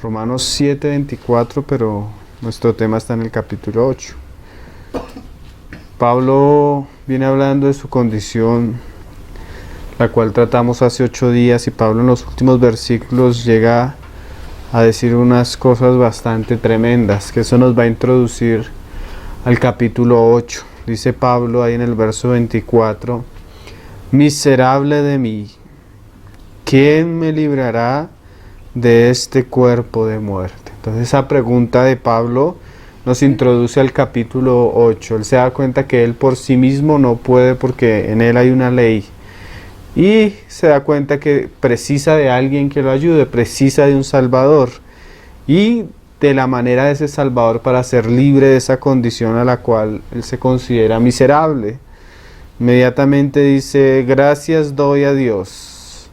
Romanos 7:24, pero nuestro tema está en el capítulo 8. Pablo viene hablando de su condición, la cual tratamos hace 8 días, y Pablo en los últimos versículos llega a decir unas cosas bastante tremendas, que eso nos va a introducir al capítulo 8. Dice Pablo ahí en el verso 24: miserable de mí, ¿quién me librará de este cuerpo de muerte? Entonces esa pregunta de Pablo nos introduce al capítulo 8. Él se da cuenta que él por sí mismo no puede, porque en él hay una ley, y se da cuenta que precisa de alguien que lo ayude, precisa de un Salvador, y de la manera de ese Salvador para ser libre de esa condición a la cual él se considera miserable. Inmediatamente dice: gracias doy a Dios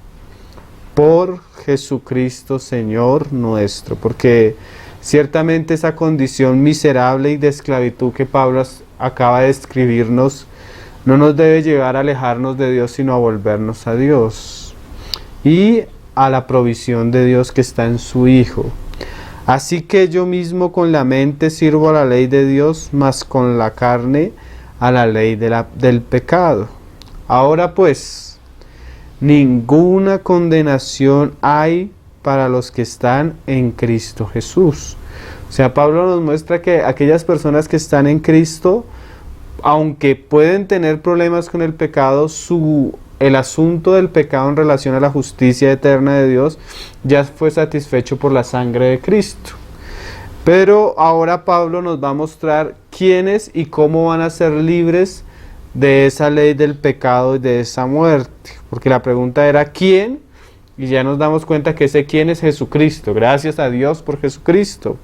por Jesucristo Señor nuestro, porque ciertamente esa condición miserable y de esclavitud que Pablo acaba de describirnos no nos debe llevar a alejarnos de Dios, sino a volvernos a Dios y a la provisión de Dios que está en su Hijo. Así que yo mismo con la mente sirvo a la ley de Dios, mas con la carne a la ley del pecado. Ahora pues, ninguna condenación hay para los que están en Cristo Jesús. O sea, Pablo nos muestra que aquellas personas que están en Cristo, aunque pueden tener problemas con el pecado, el asunto del pecado en relación a la justicia eterna de Dios ya fue satisfecho por la sangre de Cristo. Pero ahora Pablo nos va a mostrar quiénes y cómo van a ser libres de esa ley del pecado y de esa muerte. Porque la pregunta era ¿quién? Y ya nos damos cuenta que ese quién es Jesucristo. Gracias a Dios por Jesucristo.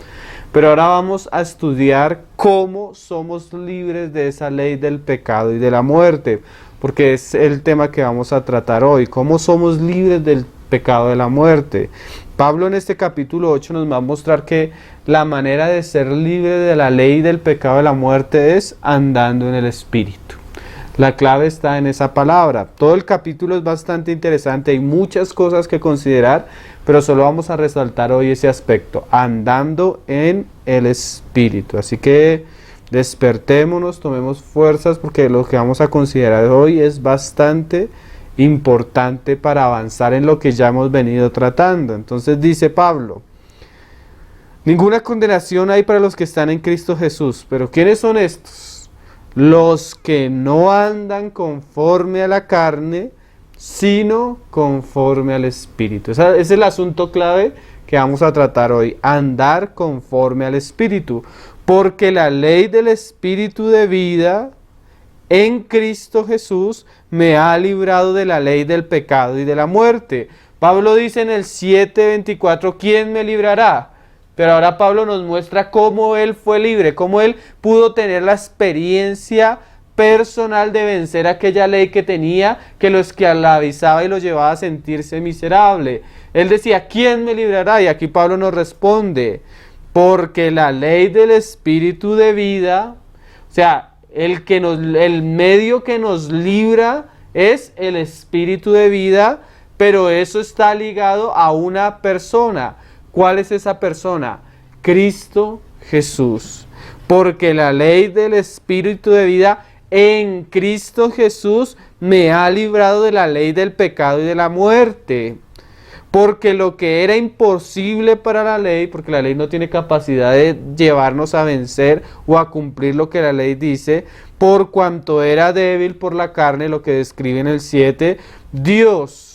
Pero ahora vamos a estudiar cómo somos libres de esa ley del pecado y de la muerte, porque es el tema que vamos a tratar hoy. ¿Cómo somos libres del pecado y de la muerte? Pablo en este capítulo 8 nos va a mostrar que la manera de ser libre de la ley del pecado y de la muerte es andando en el Espíritu. La clave está en esa palabra. Todo el capítulo es bastante interesante, hay muchas cosas que considerar, pero solo vamos a resaltar hoy ese aspecto, andando en el Espíritu. Así que despertémonos, tomemos fuerzas, porque lo que vamos a considerar hoy es bastante importante para avanzar en lo que ya hemos venido tratando. Entonces dice Pablo: ninguna condenación hay para los que están en Cristo Jesús. Pero ¿quiénes son estos? Los que no andan conforme a la carne, sino conforme al Espíritu. Ese es el asunto clave que vamos a tratar hoy, andar conforme al Espíritu. Porque la ley del Espíritu de vida en Cristo Jesús me ha librado de la ley del pecado y de la muerte. Pablo dice en el 7:24, ¿quién me librará? Pero ahora Pablo nos muestra cómo él fue libre, cómo él pudo tener la experiencia personal de vencer aquella ley que tenía, que lo esclavizaba y lo llevaba a sentirse miserable. Él decía, ¿quién me librará? Y aquí Pablo nos responde, porque la ley del Espíritu de vida, o sea, el medio que nos libra es el Espíritu de vida, pero eso está ligado a una persona. ¿Cuál es esa persona? Cristo Jesús. Porque la ley del Espíritu de vida en Cristo Jesús me ha librado de la ley del pecado y de la muerte. Porque lo que era imposible para la ley, porque la ley no tiene capacidad de llevarnos a vencer o a cumplir lo que la ley dice, por cuanto era débil por la carne, lo que describe en el 7, Dios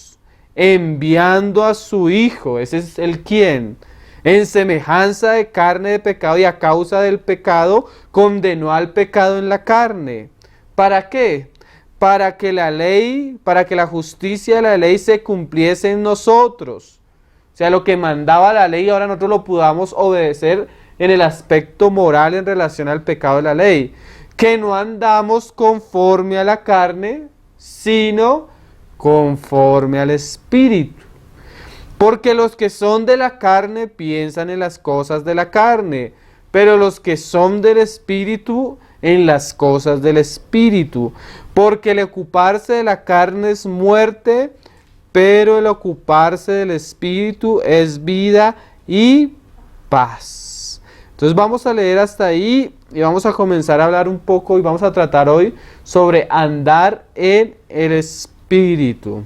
enviando a su Hijo, ese es el quién, en semejanza de carne de pecado y a causa del pecado, condenó al pecado en la carne. ¿Para qué? Para que la justicia de la ley se cumpliese en nosotros. O sea, lo que mandaba la ley, ahora nosotros lo podamos obedecer en el aspecto moral en relación al pecado de la ley. Que no andamos conforme a la carne, sino conforme al Espíritu. Porque los que son de la carne piensan en las cosas de la carne, pero los que son del Espíritu en las cosas del Espíritu. Porque el ocuparse de la carne es muerte, pero el ocuparse del Espíritu es vida y paz. Entonces vamos a leer hasta ahí y vamos a comenzar a hablar un poco y vamos a tratar hoy sobre andar en el Espíritu.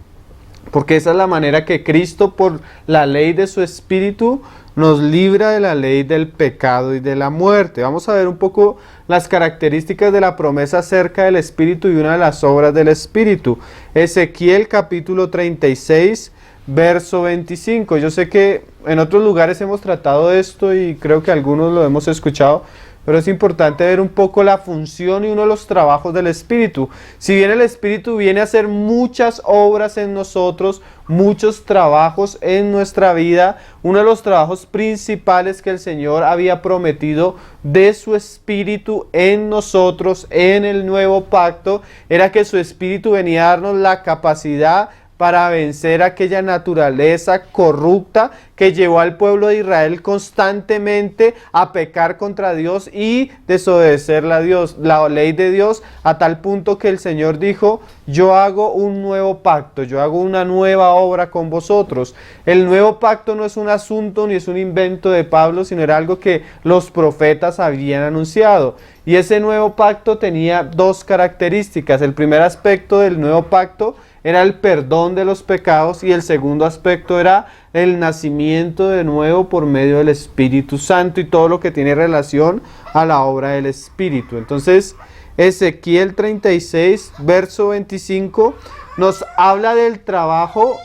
Porque esa es la manera que Cristo, por la ley de su Espíritu, nos libra de la ley del pecado y de la muerte. Vamos a ver un poco las características de la promesa acerca del Espíritu y una de las obras del Espíritu. Ezequiel capítulo 36, verso 25. Yo sé que en otros lugares hemos tratado esto y creo que algunos lo hemos escuchado, pero es importante ver un poco la función y uno de los trabajos del Espíritu. Si bien el Espíritu viene a hacer muchas obras en nosotros, muchos trabajos en nuestra vida, uno de los trabajos principales que el Señor había prometido de su Espíritu en nosotros, en el nuevo pacto, era que su Espíritu venía a darnos la capacidad para vencer aquella naturaleza corrupta que llevó al pueblo de Israel constantemente a pecar contra Dios y desobedecer la ley de Dios, a tal punto que el Señor dijo: yo hago un nuevo pacto, yo hago una nueva obra con vosotros. El nuevo pacto no es un asunto ni es un invento de Pablo, sino era algo que los profetas habían anunciado. Y ese nuevo pacto tenía dos características. El primer aspecto del nuevo pacto era el perdón de los pecados y el segundo aspecto era el nacimiento de nuevo por medio del Espíritu Santo y todo lo que tiene relación a la obra del Espíritu. Entonces, Ezequiel 36, verso 25, nos habla del trabajo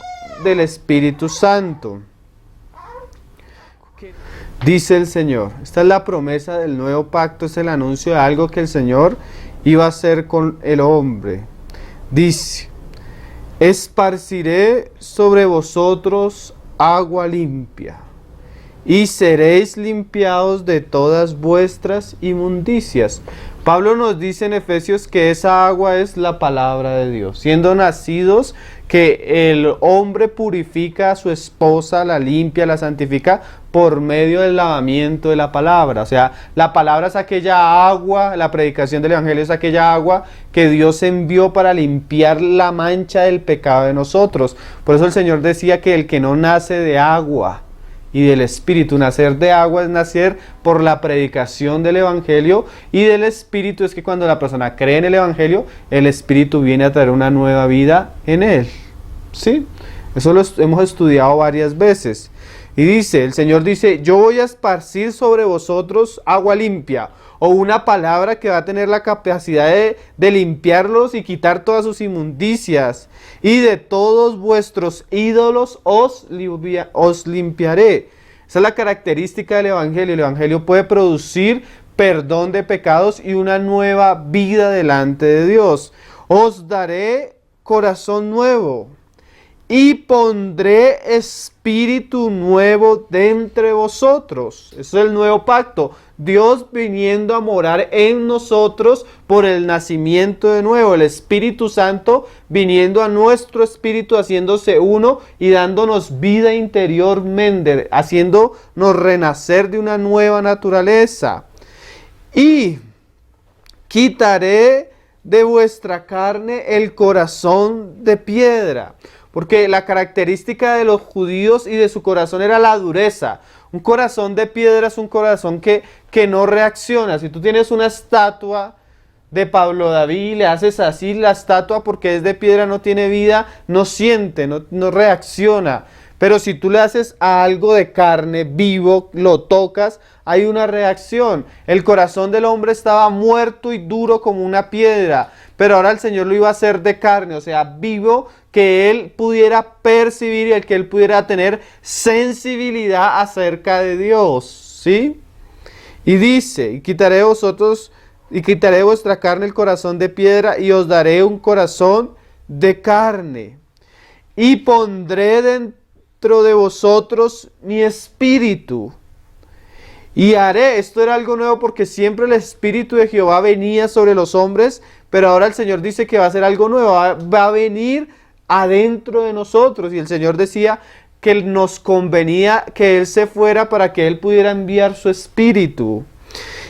del Espíritu Santo. Dice el Señor, esta es la promesa del nuevo pacto, es el anuncio de algo que el Señor iba a hacer con el hombre. Dice: esparciré sobre vosotros agua limpia, y seréis limpiados de todas vuestras inmundicias. Pablo nos dice en Efesios que esa agua es la palabra de Dios. Siendo nacidos, que el hombre purifica a su esposa, la limpia, la santifica por medio del lavamiento de la palabra. O sea, la palabra es aquella agua, la predicación del Evangelio es aquella agua que Dios envió para limpiar la mancha del pecado de nosotros. Por eso el Señor decía que el que no nace de agua y del Espíritu, nacer de agua es nacer por la predicación del Evangelio, y del Espíritu es que cuando la persona cree en el Evangelio, el Espíritu viene a traer una nueva vida en él. ¿Sí? Eso lo hemos estudiado varias veces. Y dice, el Señor dice: yo voy a esparcir sobre vosotros agua limpia, o una palabra que va a tener la capacidad de limpiarlos y quitar todas sus inmundicias, y de todos vuestros ídolos os limpiaré. Esa es la característica del Evangelio. El Evangelio puede producir perdón de pecados y una nueva vida delante de Dios. Os daré corazón nuevo y pondré espíritu nuevo de entre vosotros. Eso es el nuevo pacto. Dios viniendo a morar en nosotros por el nacimiento de nuevo. El Espíritu Santo viniendo a nuestro espíritu, haciéndose uno y dándonos vida interiormente, haciéndonos renacer de una nueva naturaleza. Y quitaré de vuestra carne el corazón de piedra. Porque la característica de los judíos y de su corazón era la dureza. Un corazón de piedra es un corazón que no reacciona. Si tú tienes una estatua de Pablo David, le haces así la estatua porque es de piedra, no tiene vida, no siente, no reacciona. Pero si tú le haces a algo de carne vivo, lo tocas, hay una reacción. El corazón del hombre estaba muerto y duro como una piedra, pero ahora el Señor lo iba a hacer de carne, o sea, vivo, que él pudiera percibir y el que él pudiera tener sensibilidad acerca de Dios, ¿sí? Y dice: y quitaré de vuestra carne el corazón de piedra y os daré un corazón de carne, y pondré dentro de vosotros mi espíritu. Y haré, esto era algo nuevo porque siempre el Espíritu de Jehová venía sobre los hombres, pero ahora el Señor dice que va a hacer algo nuevo, va a venir adentro de nosotros. Y el Señor decía que nos convenía que Él se fuera para que Él pudiera enviar su Espíritu.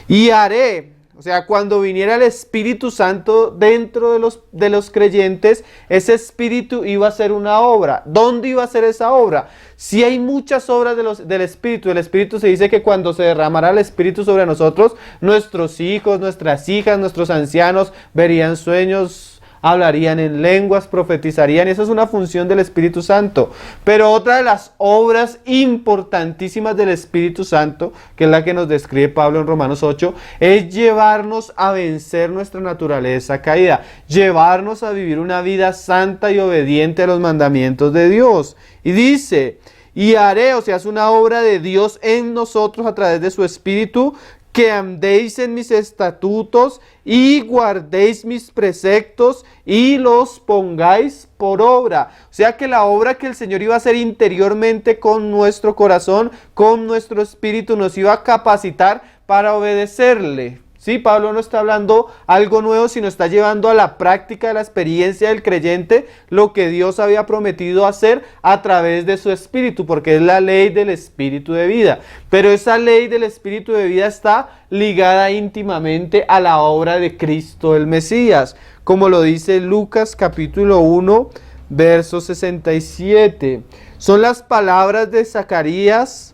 Y haré, O sea, cuando viniera el Espíritu Santo dentro de los creyentes, ese Espíritu iba a hacer una obra. ¿Dónde iba a hacer esa obra? Si hay muchas obras del Espíritu. El Espíritu se dice que cuando se derramará el Espíritu sobre nosotros, nuestros hijos, nuestras hijas, nuestros ancianos verían sueños, hablarían en lenguas, profetizarían. Esa es una función del Espíritu Santo. Pero otra de las obras importantísimas del Espíritu Santo, que es la que nos describe Pablo en Romanos 8, es llevarnos a vencer nuestra naturaleza caída, llevarnos a vivir una vida santa y obediente a los mandamientos de Dios. Y dice, y haré, o sea, es una obra de Dios en nosotros a través de su Espíritu, que andéis en mis estatutos y guardéis mis preceptos y los pongáis por obra. O sea que la obra que el Señor iba a hacer interiormente con nuestro corazón, con nuestro espíritu, nos iba a capacitar para obedecerle. Sí, Pablo no está hablando algo nuevo, sino está llevando a la práctica de la experiencia del creyente lo que Dios había prometido hacer a través de su Espíritu, porque es la ley del Espíritu de vida. Pero esa ley del Espíritu de vida está ligada íntimamente a la obra de Cristo el Mesías, como lo dice Lucas capítulo 1, verso 67. Son las palabras de Zacarías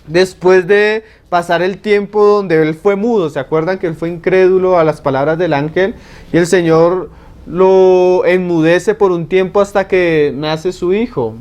después de pasar el tiempo donde él fue mudo. ¿Se acuerdan que él fue incrédulo a las palabras del ángel? Y el Señor lo enmudece por un tiempo hasta que nace su hijo.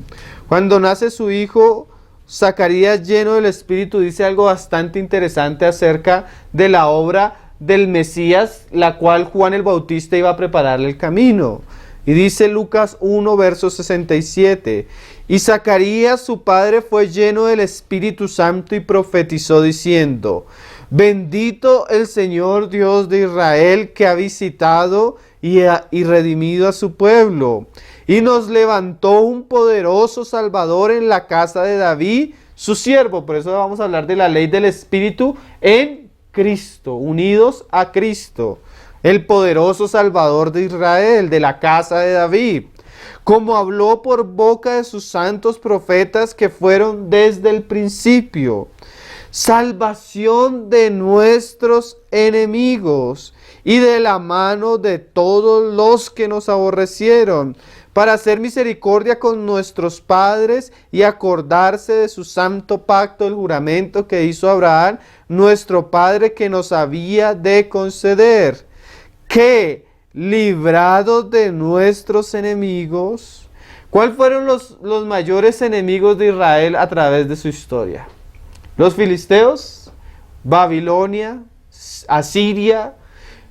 Cuando nace su hijo, Zacarías, lleno del Espíritu, dice algo bastante interesante acerca de la obra del Mesías, la cual Juan el Bautista iba a prepararle el camino. Y dice Lucas 1, verso 67, y Zacarías su padre fue lleno del Espíritu Santo y profetizó diciendo, bendito el Señor Dios de Israel, que ha visitado y redimido a su pueblo, y nos levantó un poderoso Salvador en la casa de David, su siervo. Por eso vamos a hablar de la ley del Espíritu en Cristo, unidos a Cristo. El poderoso Salvador de Israel, de la casa de David, como habló por boca de sus santos profetas que fueron desde el principio. Salvación de nuestros enemigos y de la mano de todos los que nos aborrecieron, para hacer misericordia con nuestros padres y acordarse de su santo pacto, el juramento que hizo Abraham, nuestro padre, que nos había de conceder, que librados de nuestros enemigos. ¿Cuáles fueron los mayores enemigos de Israel a través de su historia? Los filisteos, Babilonia, Asiria.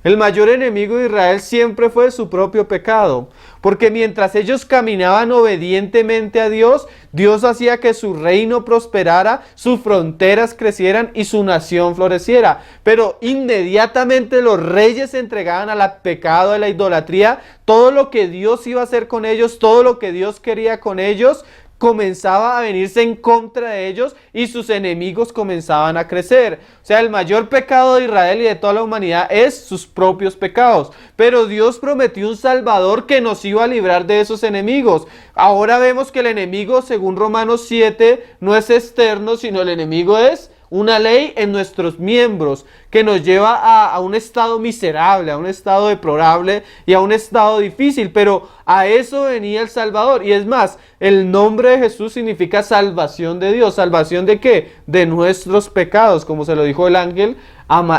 El mayor enemigo de Israel siempre fue su propio pecado, porque mientras ellos caminaban obedientemente a Dios, Dios hacía que su reino prosperara, sus fronteras crecieran y su nación floreciera. Pero inmediatamente los reyes se entregaban al pecado de la idolatría. Todo lo que Dios iba a hacer con ellos, todo lo que Dios quería con ellos, comenzaba a venirse en contra de ellos y sus enemigos comenzaban a crecer. O sea, el mayor pecado de Israel y de toda la humanidad es sus propios pecados. Pero Dios prometió un Salvador que nos iba a librar de esos enemigos. Ahora vemos que el enemigo, según Romanos 7, no es externo, sino el enemigo es una ley en nuestros miembros que nos lleva a un estado miserable, a un estado deplorable y a un estado difícil. Pero a eso venía el Salvador. Y es más, el nombre de Jesús significa salvación de Dios. ¿Salvación de qué? De nuestros pecados, como se lo dijo el ángel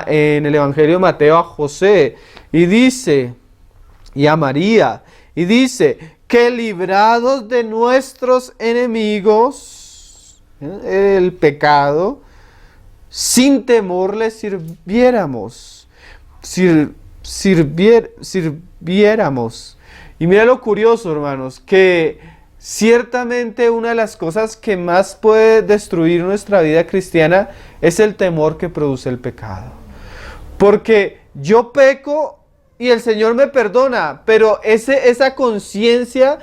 en el Evangelio de Mateo a José. Y dice, y a María, y dice, que librados de nuestros enemigos, el pecado, sin temor les sirviéramos. Sirviéramos. Y mira lo curioso, hermanos, que ciertamente una de las cosas que más puede destruir nuestra vida cristiana es el temor que produce el pecado. Porque yo peco y el Señor me perdona, pero esa conciencia,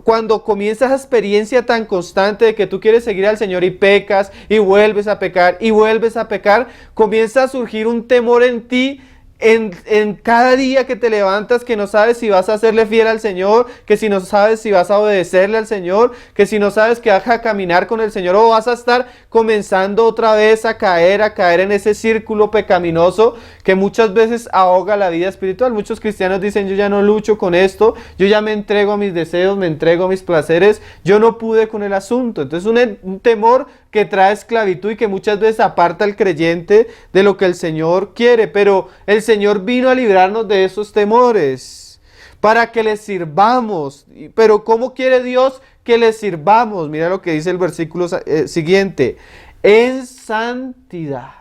cuando comienza esa experiencia tan constante de que tú quieres seguir al Señor y pecas y vuelves a pecar y vuelves a pecar, comienza a surgir un temor en ti en cada día que te levantas, que no sabes si vas a serle fiel al Señor, que si no sabes si vas a obedecerle al Señor, que si no sabes que vas a caminar con el Señor, o vas a estar comenzando otra vez a caer en ese círculo pecaminoso que muchas veces ahoga la vida espiritual. Muchos cristianos dicen: yo ya no lucho con esto, yo ya me entrego a mis deseos, me entrego a mis placeres, yo no pude con el asunto. Entonces un temor que trae esclavitud y que muchas veces aparta al creyente de lo que el Señor quiere. Pero el Señor vino a librarnos de esos temores para que le sirvamos. Pero ¿cómo quiere Dios que le sirvamos? Mira lo que dice el versículo siguiente: en santidad.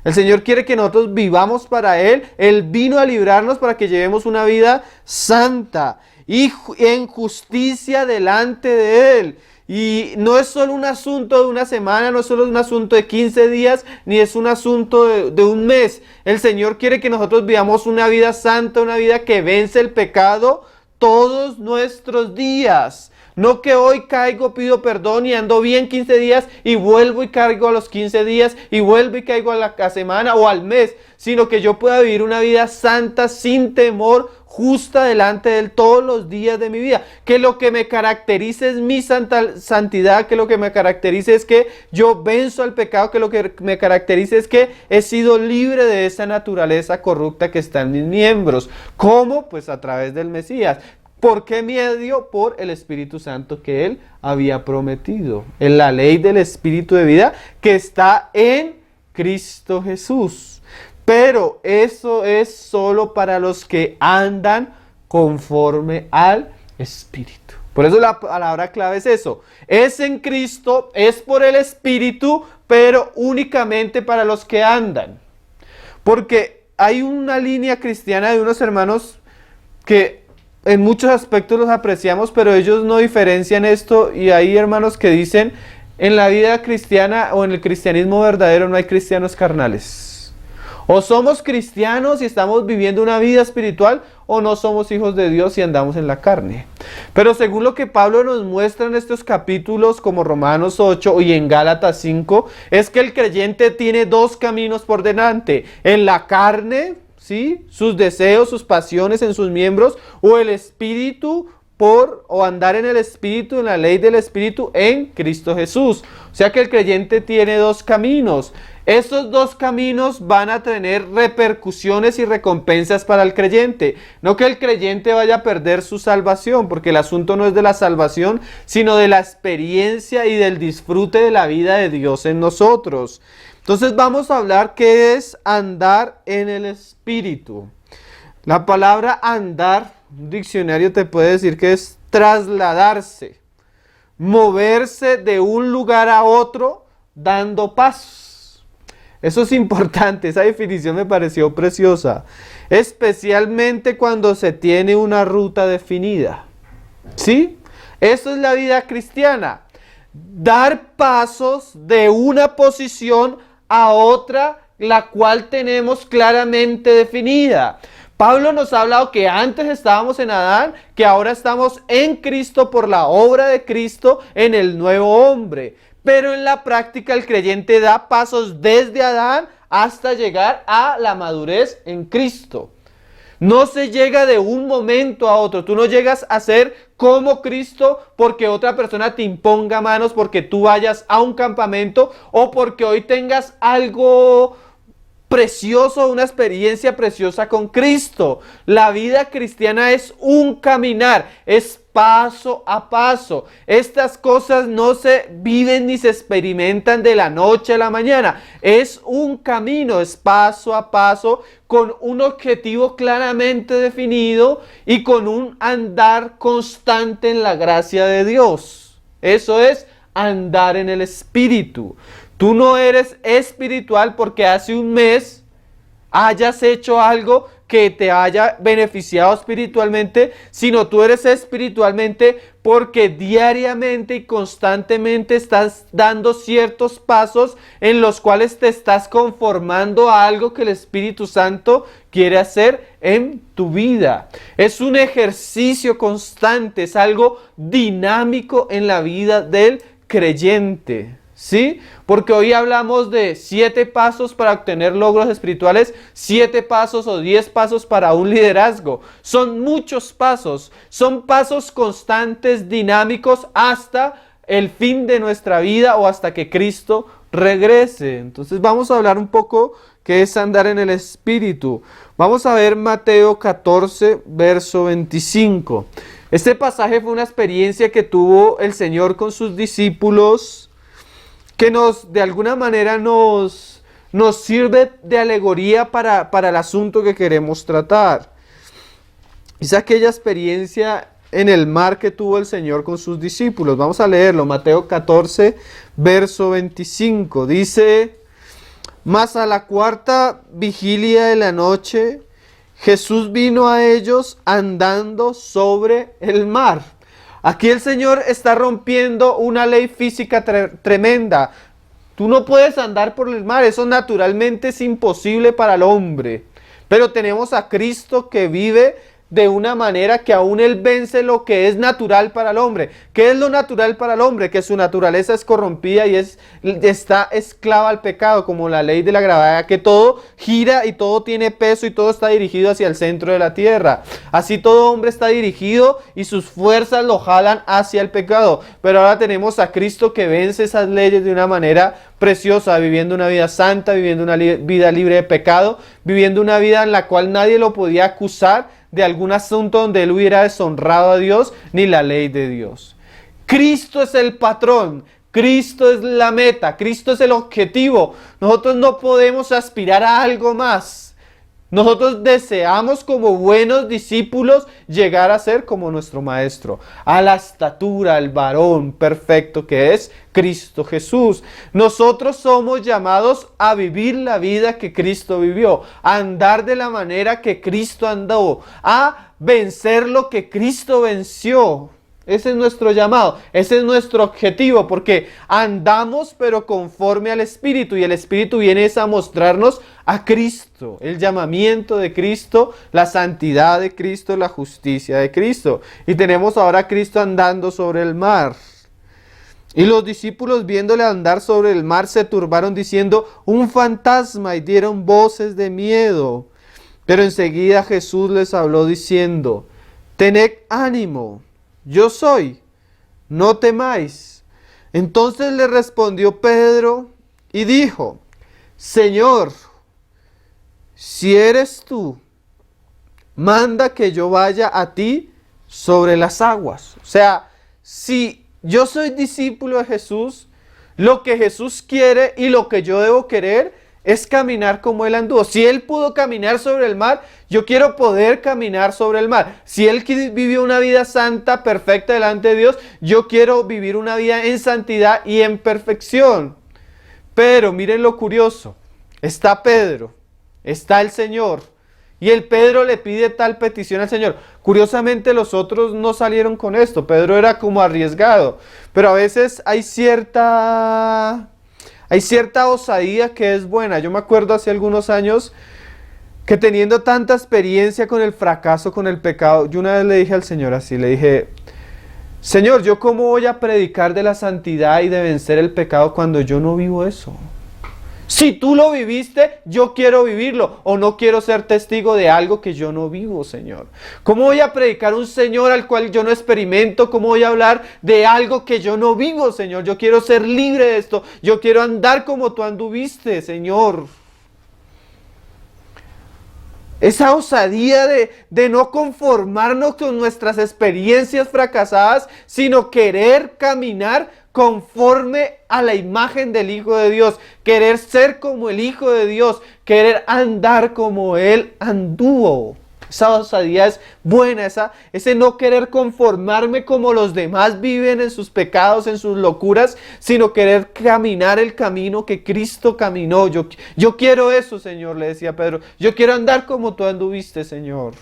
El Señor quiere que nosotros vivamos para Él. Él vino a librarnos para que llevemos una vida santa y en justicia delante de Él. Y no es solo un asunto de una semana, no es solo un asunto de 15 días, ni es un asunto de un mes. El Señor quiere que nosotros vivamos una vida santa, una vida que vence el pecado todos nuestros días. No que hoy caigo, pido perdón y ando bien 15 días y vuelvo y caigo a los 15 días y vuelvo y caigo a la semana o al mes, sino que yo pueda vivir una vida santa, sin temor, justa delante de Él todos los días de mi vida. Que lo que me caracterice es mi santidad, que lo que me caracterice es que yo venzo al pecado, que lo que me caracterice es que he sido libre de esa naturaleza corrupta que está en mis miembros. ¿Cómo? Pues a través del Mesías. ¿Por qué medio? Por el Espíritu Santo que Él había prometido, en la ley del Espíritu de vida que está en Cristo Jesús. Pero eso es solo para los que andan conforme al Espíritu. Por eso la palabra clave es eso. Es en Cristo, es por el Espíritu, pero únicamente para los que andan. Porque hay una línea cristiana de unos hermanos que en muchos aspectos los apreciamos, pero ellos no diferencian esto, y hay hermanos que dicen: en la vida cristiana o en el cristianismo verdadero no hay cristianos carnales. O somos cristianos y estamos viviendo una vida espiritual, o no somos hijos de Dios y andamos en la carne. Pero según lo que Pablo nos muestra en estos capítulos, como Romanos 8 y en Gálatas 5, es que el creyente tiene dos caminos por delante: en la carne, ¿sí?, sus deseos, sus pasiones en sus miembros, o el Espíritu, o andar en el Espíritu, en la ley del Espíritu, en Cristo Jesús. O sea que el creyente tiene dos caminos. Estos dos caminos van a tener repercusiones y recompensas para el creyente. No que el creyente vaya a perder su salvación, porque el asunto no es de la salvación, sino de la experiencia y del disfrute de la vida de Dios en nosotros. Entonces vamos a hablar qué es andar en el Espíritu. La palabra andar, un diccionario te puede decir que es trasladarse, moverse de un lugar a otro dando pasos. Eso es importante, esa definición me pareció preciosa, especialmente cuando se tiene una ruta definida. ¿Sí? Eso es la vida cristiana, dar pasos de una posición a otra, la cual tenemos claramente definida. Pablo nos ha hablado que antes estábamos en Adán, que ahora estamos en Cristo por la obra de Cristo en el nuevo hombre. Pero en la práctica el creyente da pasos desde Adán hasta llegar a la madurez en Cristo. No se llega de un momento a otro. Tú no llegas a ser como Cristo porque otra persona te imponga manos, porque tú vayas a un campamento o porque hoy tengas algo precioso, una experiencia preciosa con Cristo. La vida cristiana es un caminar, es paso a paso. Estas cosas no se viven ni se experimentan de la noche a la mañana. Es un camino, es paso a paso, con un objetivo claramente definido y con un andar constante en la gracia de Dios. Eso es andar en el Espíritu. Tú no eres espiritual porque hace un mes hayas hecho algo que te haya beneficiado espiritualmente, sino tú eres espiritualmente porque diariamente y constantemente estás dando ciertos pasos en los cuales te estás conformando a algo que el Espíritu Santo quiere hacer en tu vida. Es un ejercicio constante, es algo dinámico en la vida del creyente. ¿Sí? Porque hoy hablamos de 7 pasos para obtener logros espirituales, 7 pasos o 10 pasos para un liderazgo. Son muchos pasos, son pasos constantes, dinámicos, hasta el fin de nuestra vida o hasta que Cristo regrese. Entonces vamos a hablar un poco qué es andar en el Espíritu. Vamos a ver Mateo 14, verso 25. Este pasaje fue una experiencia que tuvo el Señor con sus discípulos, que de alguna manera nos sirve de alegoría para el asunto que queremos tratar. Es aquella experiencia en el mar que tuvo el Señor con sus discípulos. Vamos a leerlo, Mateo 14, verso 25. Dice: mas a la 4ª vigilia de la noche, Jesús vino a ellos andando sobre el mar. Aquí el Señor está rompiendo una ley física tremenda. Tú no puedes andar por el mar, eso naturalmente es imposible para el hombre. Pero tenemos a Cristo que vive de una manera que aún Él vence lo que es natural para el hombre. ¿Qué es lo natural para el hombre? Que su naturaleza es corrompida y está esclava al pecado, como la ley de la gravedad, que todo gira y todo tiene peso y todo está dirigido hacia el centro de la tierra. Así todo hombre está dirigido y sus fuerzas lo jalan hacia el pecado. Pero ahora tenemos a Cristo que vence esas leyes de una manera preciosa, viviendo una vida santa, viviendo una vida libre de pecado, viviendo una vida en la cual nadie lo podía acusar de algún asunto donde él hubiera deshonrado a Dios ni la ley de Dios. Cristo es el patrón, Cristo es la meta, Cristo es el objetivo. Nosotros no podemos aspirar a algo más. Nosotros deseamos como buenos discípulos llegar a ser como nuestro Maestro, a la estatura, al varón perfecto que es Cristo Jesús. Nosotros somos llamados a vivir la vida que Cristo vivió, a andar de la manera que Cristo andó, a vencer lo que Cristo venció. Ese es nuestro llamado, ese es nuestro objetivo, porque andamos pero conforme al Espíritu, y el Espíritu viene a mostrarnos a Cristo, el llamamiento de Cristo, la santidad de Cristo, la justicia de Cristo. Y tenemos ahora a Cristo andando sobre el mar. Y los discípulos, viéndole andar sobre el mar, se turbaron diciendo: un fantasma, y dieron voces de miedo. Pero enseguida Jesús les habló diciendo: tened ánimo, yo soy, no temáis. Entonces le respondió Pedro y dijo: Señor, si eres tú, manda que yo vaya a ti sobre las aguas. O sea, si yo soy discípulo de Jesús, lo que Jesús quiere y lo que yo debo querer es caminar como Él anduvo. Si Él pudo caminar sobre el mar, yo quiero poder caminar sobre el mar. Si Él vivió una vida santa, perfecta delante de Dios, yo quiero vivir una vida en santidad y en perfección. Pero miren lo curioso, está Pedro, está el Señor, y el Pedro le pide tal petición al Señor. Curiosamente los otros no salieron con esto, Pedro era como arriesgado, pero a veces hay cierta osadía que es buena. Yo me acuerdo hace algunos años que, teniendo tanta experiencia con el fracaso, con el pecado, yo una vez le dije al Señor así, le dije: Señor, ¿yo cómo voy a predicar de la santidad y de vencer el pecado cuando yo no vivo eso? Si tú lo viviste, yo quiero vivirlo, o no quiero ser testigo de algo que yo no vivo, Señor. ¿Cómo voy a predicar un Señor al cual yo no experimento? ¿Cómo voy a hablar de algo que yo no vivo, Señor? Yo quiero ser libre de esto, yo quiero andar como tú anduviste, Señor. Esa osadía de no conformarnos con nuestras experiencias fracasadas, sino querer caminar conforme a la imagen del Hijo de Dios, querer ser como el Hijo de Dios, querer andar como Él anduvo. Esa osadía es buena, ese no querer conformarme como los demás viven en sus pecados, en sus locuras, sino querer caminar el camino que Cristo caminó. Yo quiero eso, Señor, le decía Pedro. Yo quiero andar como tú anduviste, Señor.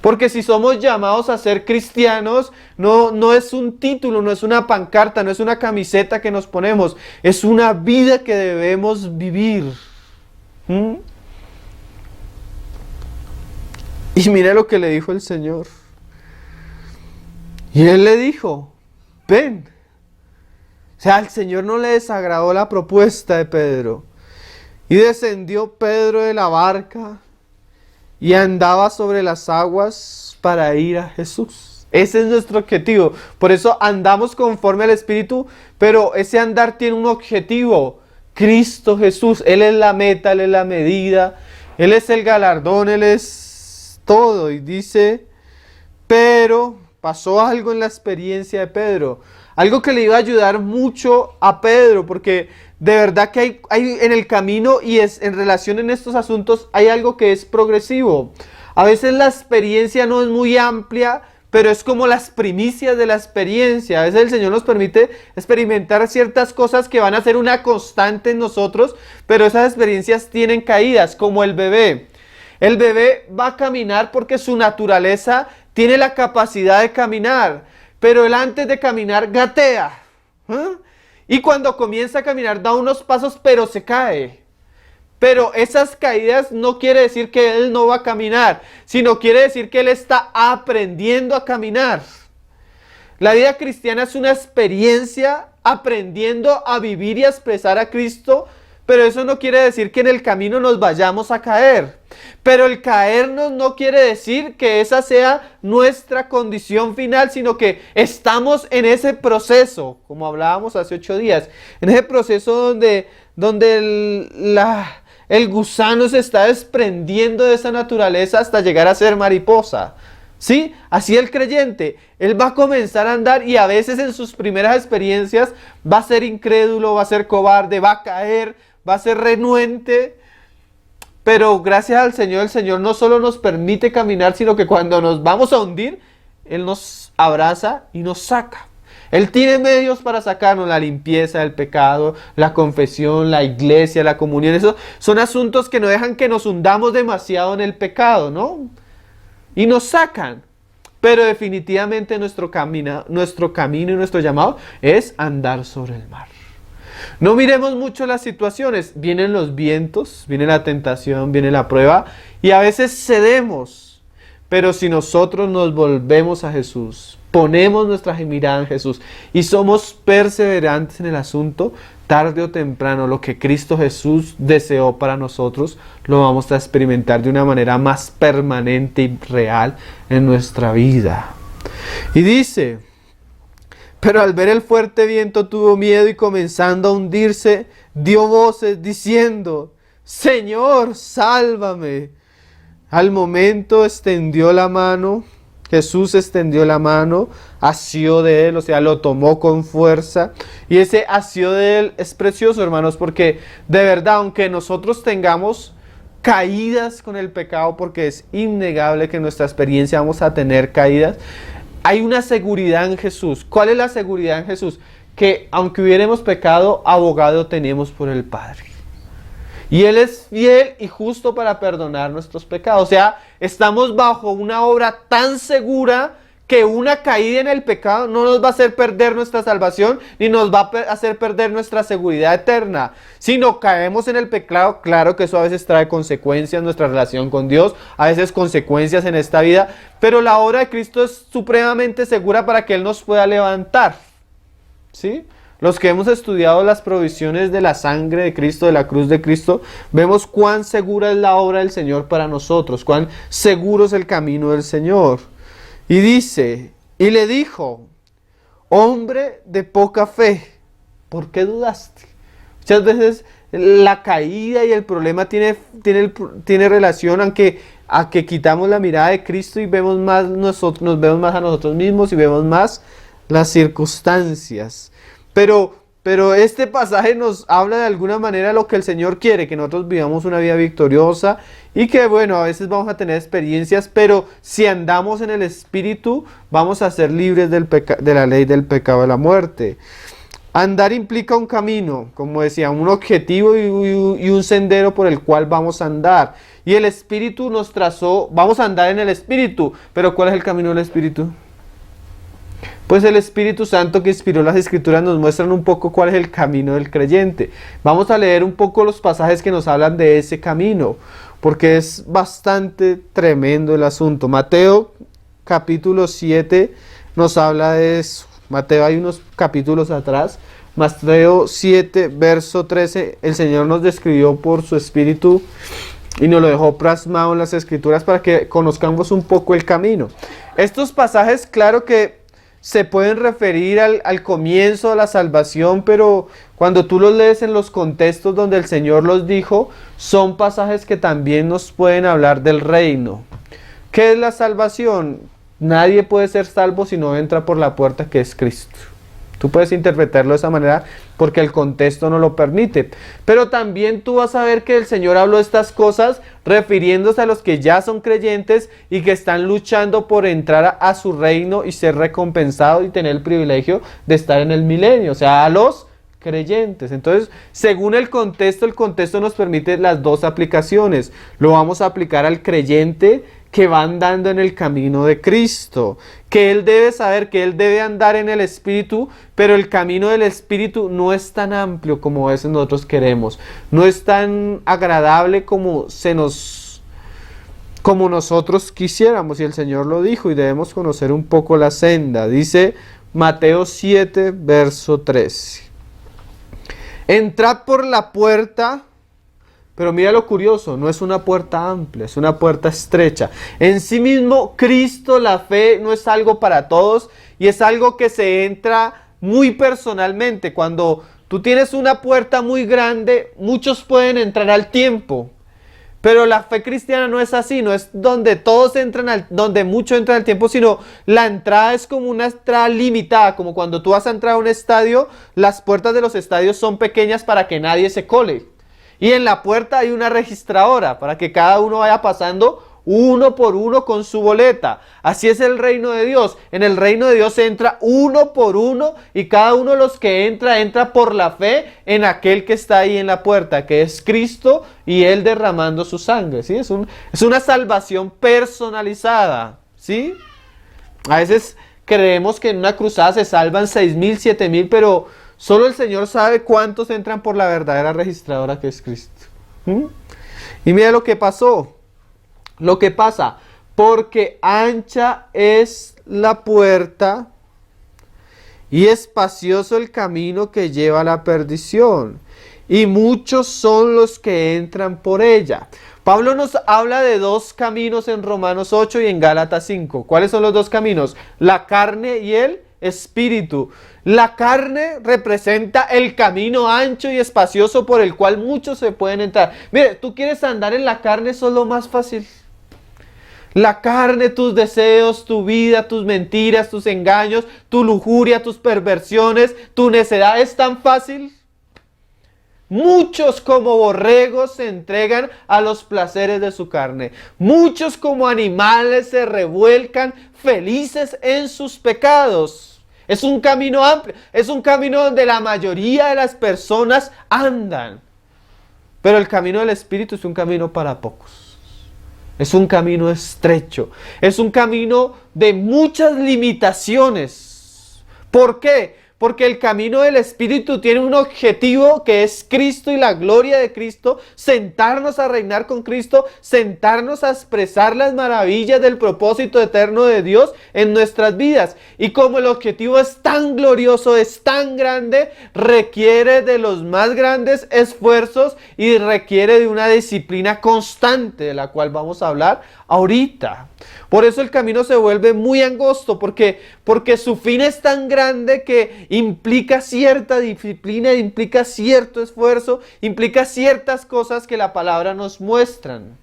Porque si somos llamados a ser cristianos, no es un título, no es una pancarta, no es una camiseta que nos ponemos, es una vida que debemos vivir. Y mira lo que le dijo el Señor. Y Él le dijo: ven. O sea, al Señor no le desagradó la propuesta de Pedro. Y descendió Pedro de la barca y andaba sobre las aguas para ir a Jesús. Ese es nuestro objetivo. Por eso andamos conforme al Espíritu, pero ese andar tiene un objetivo. Cristo Jesús. Él es la meta, Él es la medida, Él es el galardón, Él es todo. Y dice, pero pasó algo en la experiencia de Pedro. Algo que le iba a ayudar mucho a Pedro, porque de verdad que hay en el camino y en relación en estos asuntos hay algo que es progresivo. A veces la experiencia no es muy amplia, pero es como las primicias de la experiencia. A veces el Señor nos permite experimentar ciertas cosas que van a ser una constante en nosotros, pero esas experiencias tienen caídas, como el bebé. El bebé va a caminar porque su naturaleza tiene la capacidad de caminar, pero él antes de caminar gatea. Y cuando comienza a caminar da unos pasos, pero se cae. Pero esas caídas no quiere decir que él no va a caminar, sino quiere decir que él está aprendiendo a caminar. La vida cristiana es una experiencia aprendiendo a vivir y a expresar a Cristo, pero eso no quiere decir que en el camino nos vayamos a caer. Pero el caernos no quiere decir que esa sea nuestra condición final, sino que estamos en ese proceso, como hablábamos hace 8 días, en ese proceso donde el gusano se está desprendiendo de esa naturaleza hasta llegar a ser mariposa. ¿Sí? Así el creyente, él va a comenzar a andar y a veces en sus primeras experiencias va a ser incrédulo, va a ser cobarde, va a caer, va a ser renuente. Pero gracias al Señor, el Señor no solo nos permite caminar, sino que cuando nos vamos a hundir, Él nos abraza y nos saca. Él tiene medios para sacarnos: la limpieza del pecado, la confesión, la iglesia, la comunión. Esos son asuntos que no dejan que nos hundamos demasiado en el pecado, ¿no? Y nos sacan. Pero definitivamente nuestro camino y nuestro llamado es andar sobre el mar. No miremos mucho las situaciones. Vienen los vientos, viene la tentación, viene la prueba y a veces cedemos. Pero si nosotros nos volvemos a Jesús, ponemos nuestra mirada en Jesús y somos perseverantes en el asunto, tarde o temprano lo que Cristo Jesús deseó para nosotros lo vamos a experimentar de una manera más permanente y real en nuestra vida. Y dice: pero al ver el fuerte viento tuvo miedo y comenzando a hundirse, dio voces diciendo: Señor, sálvame. Al momento extendió la mano, Jesús extendió la mano, asió de él, o sea, lo tomó con fuerza. Y ese asió de él es precioso, hermanos, porque de verdad, aunque nosotros tengamos caídas con el pecado, porque es innegable que en nuestra experiencia vamos a tener caídas, hay una seguridad en Jesús. ¿Cuál es la seguridad en Jesús? Que aunque hubiéramos pecado, abogado tenemos por el Padre. Y Él es fiel y justo para perdonar nuestros pecados. O sea, estamos bajo una obra tan segura que una caída en el pecado no nos va a hacer perder nuestra salvación, ni nos va a hacer perder nuestra seguridad eterna. Si no caemos en el pecado, claro que eso a veces trae consecuencias en nuestra relación con Dios, a veces consecuencias en esta vida, pero la obra de Cristo es supremamente segura para que Él nos pueda levantar. ¿Sí? Los que hemos estudiado las provisiones de la sangre de Cristo, de la cruz de Cristo, vemos cuán segura es la obra del Señor para nosotros, cuán seguro es el camino del Señor. Y dice, y le dijo: hombre de poca fe, ¿por qué dudaste? Muchas veces la caída y el problema tiene relación a que quitamos la mirada de Cristo y vemos más nos vemos más a nosotros mismos y vemos más las circunstancias. Pero este pasaje nos habla de alguna manera lo que el Señor quiere, que nosotros vivamos una vida victoriosa y que bueno, a veces vamos a tener experiencias, pero si andamos en el Espíritu vamos a ser libres de la ley del pecado y de la muerte. Andar implica un camino, como decía, un objetivo y un sendero por el cual vamos a andar. Y el Espíritu nos trazó, vamos a andar en el Espíritu, pero ¿cuál es el camino del Espíritu? Pues el Espíritu Santo que inspiró las Escrituras nos muestran un poco cuál es el camino del creyente. Vamos a leer un poco los pasajes que nos hablan de ese camino, porque es bastante tremendo el asunto. Mateo capítulo 7 nos habla de eso. Mateo, hay unos capítulos atrás, Mateo 7, verso 13, el Señor nos describió por su Espíritu y nos lo dejó plasmado en las Escrituras para que conozcamos un poco el camino. Estos pasajes, claro que se pueden referir al comienzo de la salvación, pero cuando tú los lees en los contextos donde el Señor los dijo, son pasajes que también nos pueden hablar del reino. ¿Qué es la salvación? Nadie puede ser salvo si no entra por la puerta que es Cristo. Tú puedes interpretarlo de esa manera porque el contexto no lo permite. Pero también tú vas a ver que el Señor habló estas cosas refiriéndose a los que ya son creyentes y que están luchando por entrar a su reino y ser recompensados y tener el privilegio de estar en el milenio. O sea, a los creyentes. Entonces, según el contexto nos permite las dos aplicaciones. Lo vamos a aplicar al creyente que va andando en el camino de Cristo, que él debe saber que él debe andar en el Espíritu, pero el camino del Espíritu no es tan amplio como a veces nosotros queremos, no es tan agradable como nosotros quisiéramos, y el Señor lo dijo, y debemos conocer un poco la senda. Dice Mateo 7, verso 13. Entrad por la puerta. Pero mira lo curioso, no es una puerta amplia, es una puerta estrecha. En sí mismo, Cristo, la fe, no es algo para todos y es algo que se entra muy personalmente. Cuando tú tienes una puerta muy grande, muchos pueden entrar al tiempo. Pero la fe cristiana no es así, no es donde todos entran, donde muchos entran al tiempo, sino la entrada es como una entrada limitada, como cuando tú vas a entrar a un estadio, las puertas de los estadios son pequeñas para que nadie se cole. Y en la puerta hay una registradora para que cada uno vaya pasando uno por uno con su boleta. Así es el reino de Dios. En el reino de Dios se entra uno por uno y cada uno de los que entra por la fe en aquel que está ahí en la puerta, que es Cristo y Él derramando su sangre. ¿Sí? Es una salvación personalizada. ¿Sí? A veces creemos que en una cruzada se salvan 6,000, 7,000, pero solo el Señor sabe cuántos entran por la verdadera registradora que es Cristo. Y mira lo que pasó. Lo que pasa, porque ancha es la puerta y espacioso el camino que lleva a la perdición, y muchos son los que entran por ella. Pablo nos habla de dos caminos en Romanos 8 y en Gálatas 5. ¿Cuáles son los dos caminos? La carne y el espíritu. La carne representa el camino ancho y espacioso por el cual muchos se pueden entrar. Mire, tú quieres andar en la carne, eso es lo más fácil. La carne, tus deseos, tu vida, tus mentiras, tus engaños, tu lujuria, tus perversiones, tu necedad, es tan fácil. Muchos como borregos se entregan a los placeres de su carne. Muchos como animales se revuelcan felices en sus pecados. Es un camino amplio, es un camino donde la mayoría de las personas andan. Pero el camino del Espíritu es un camino para pocos. Es un camino estrecho. Es un camino de muchas limitaciones. ¿Por qué? Porque el camino del Espíritu tiene un objetivo que es Cristo y la gloria de Cristo, sentarnos a reinar con Cristo, sentarnos a expresar las maravillas del propósito eterno de Dios en nuestras vidas. Y como el objetivo es tan glorioso, es tan grande, requiere de los más grandes esfuerzos y requiere de una disciplina constante, de la cual vamos a hablar ahorita. Por eso el camino se vuelve muy angosto, porque su fin es tan grande que implica cierta disciplina, implica cierto esfuerzo, implica ciertas cosas que la palabra nos muestran.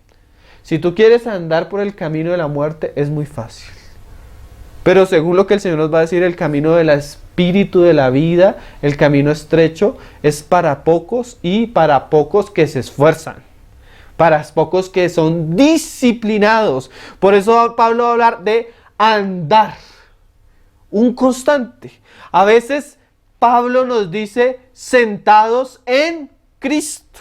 Si tú quieres andar por el camino de la muerte, es muy fácil. Pero según lo que el Señor nos va a decir, el camino del espíritu de la vida, el camino estrecho, es para pocos y para pocos que se esfuerzan. Para pocos que son disciplinados. Por eso Pablo va a hablar de andar. Un constante. A veces Pablo nos dice sentados en Cristo.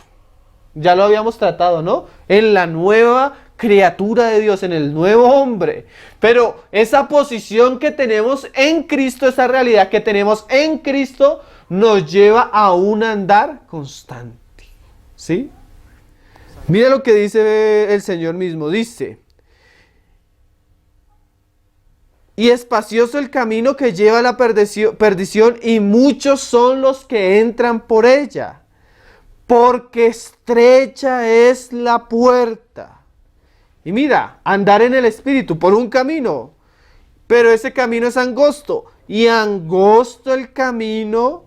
Ya lo habíamos tratado, ¿no? En la nueva criatura de Dios, en el nuevo hombre. Pero esa posición que tenemos en Cristo, esa realidad que tenemos en Cristo, nos lleva a un andar constante. ¿Sí? Mira lo que dice el Señor mismo, dice, y espacioso el camino que lleva a la perdición, y muchos son los que entran por ella. Porque estrecha es la puerta. Y mira, andar en el Espíritu por un camino, pero ese camino es angosto, y angosto el camino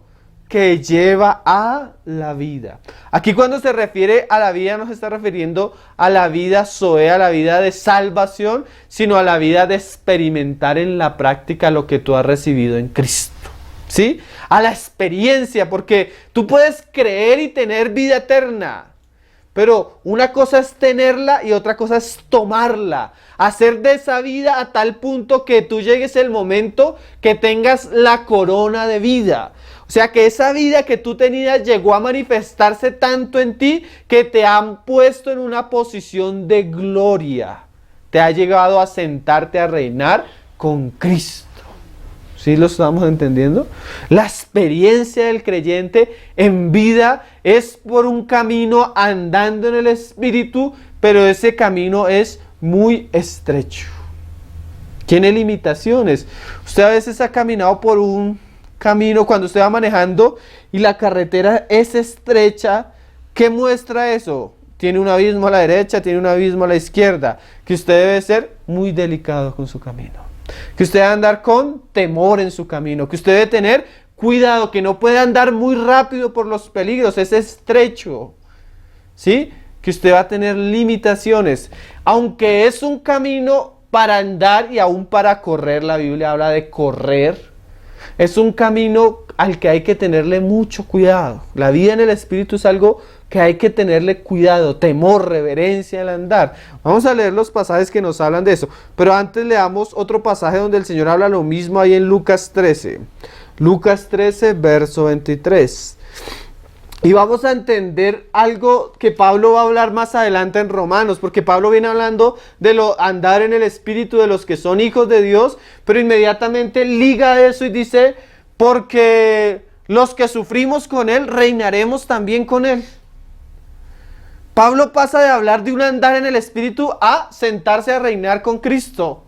que lleva a la vida. Aquí cuando se refiere a la vida no se está refiriendo a la vida zoe, a la vida de salvación, sino a la vida de experimentar en la práctica lo que tú has recibido en Cristo. ¿Sí? A la experiencia, porque tú puedes creer y tener vida eterna, pero una cosa es tenerla y otra cosa es tomarla. Hacer de esa vida a tal punto que tú llegues el momento que tengas la corona de vida. O sea, que esa vida que tú tenías llegó a manifestarse tanto en ti que te han puesto en una posición de gloria. Te ha llegado a sentarte a reinar con Cristo. ¿Sí lo estamos entendiendo? La experiencia del creyente en vida es por un camino andando en el Espíritu, pero ese camino es muy estrecho. Tiene limitaciones. Usted a veces ha caminado por un camino cuando usted va manejando y la carretera es estrecha. ¿Qué muestra eso? Tiene un abismo a la derecha, tiene un abismo a la izquierda, que usted debe ser muy delicado con su camino. Que usted debe andar con temor en su camino, que usted debe tener cuidado, que no puede andar muy rápido por los peligros, es estrecho, ¿sí? Que usted va a tener limitaciones, aunque es un camino para andar y aún para correr. La Biblia habla de correr. Es un camino al que hay que tenerle mucho cuidado. La vida en el Espíritu es algo que hay que tenerle cuidado, temor, reverencia al andar. Vamos a leer los pasajes que nos hablan de eso. Pero antes leamos otro pasaje donde el Señor habla lo mismo ahí en Lucas 13. Lucas 13, verso 23. Y vamos a entender algo que Pablo va a hablar más adelante en Romanos, porque Pablo viene hablando de lo andar en el Espíritu de los que son hijos de Dios, pero inmediatamente liga eso y dice, porque los que sufrimos con Él, reinaremos también con Él. Pablo pasa de hablar de un andar en el Espíritu a sentarse a reinar con Cristo.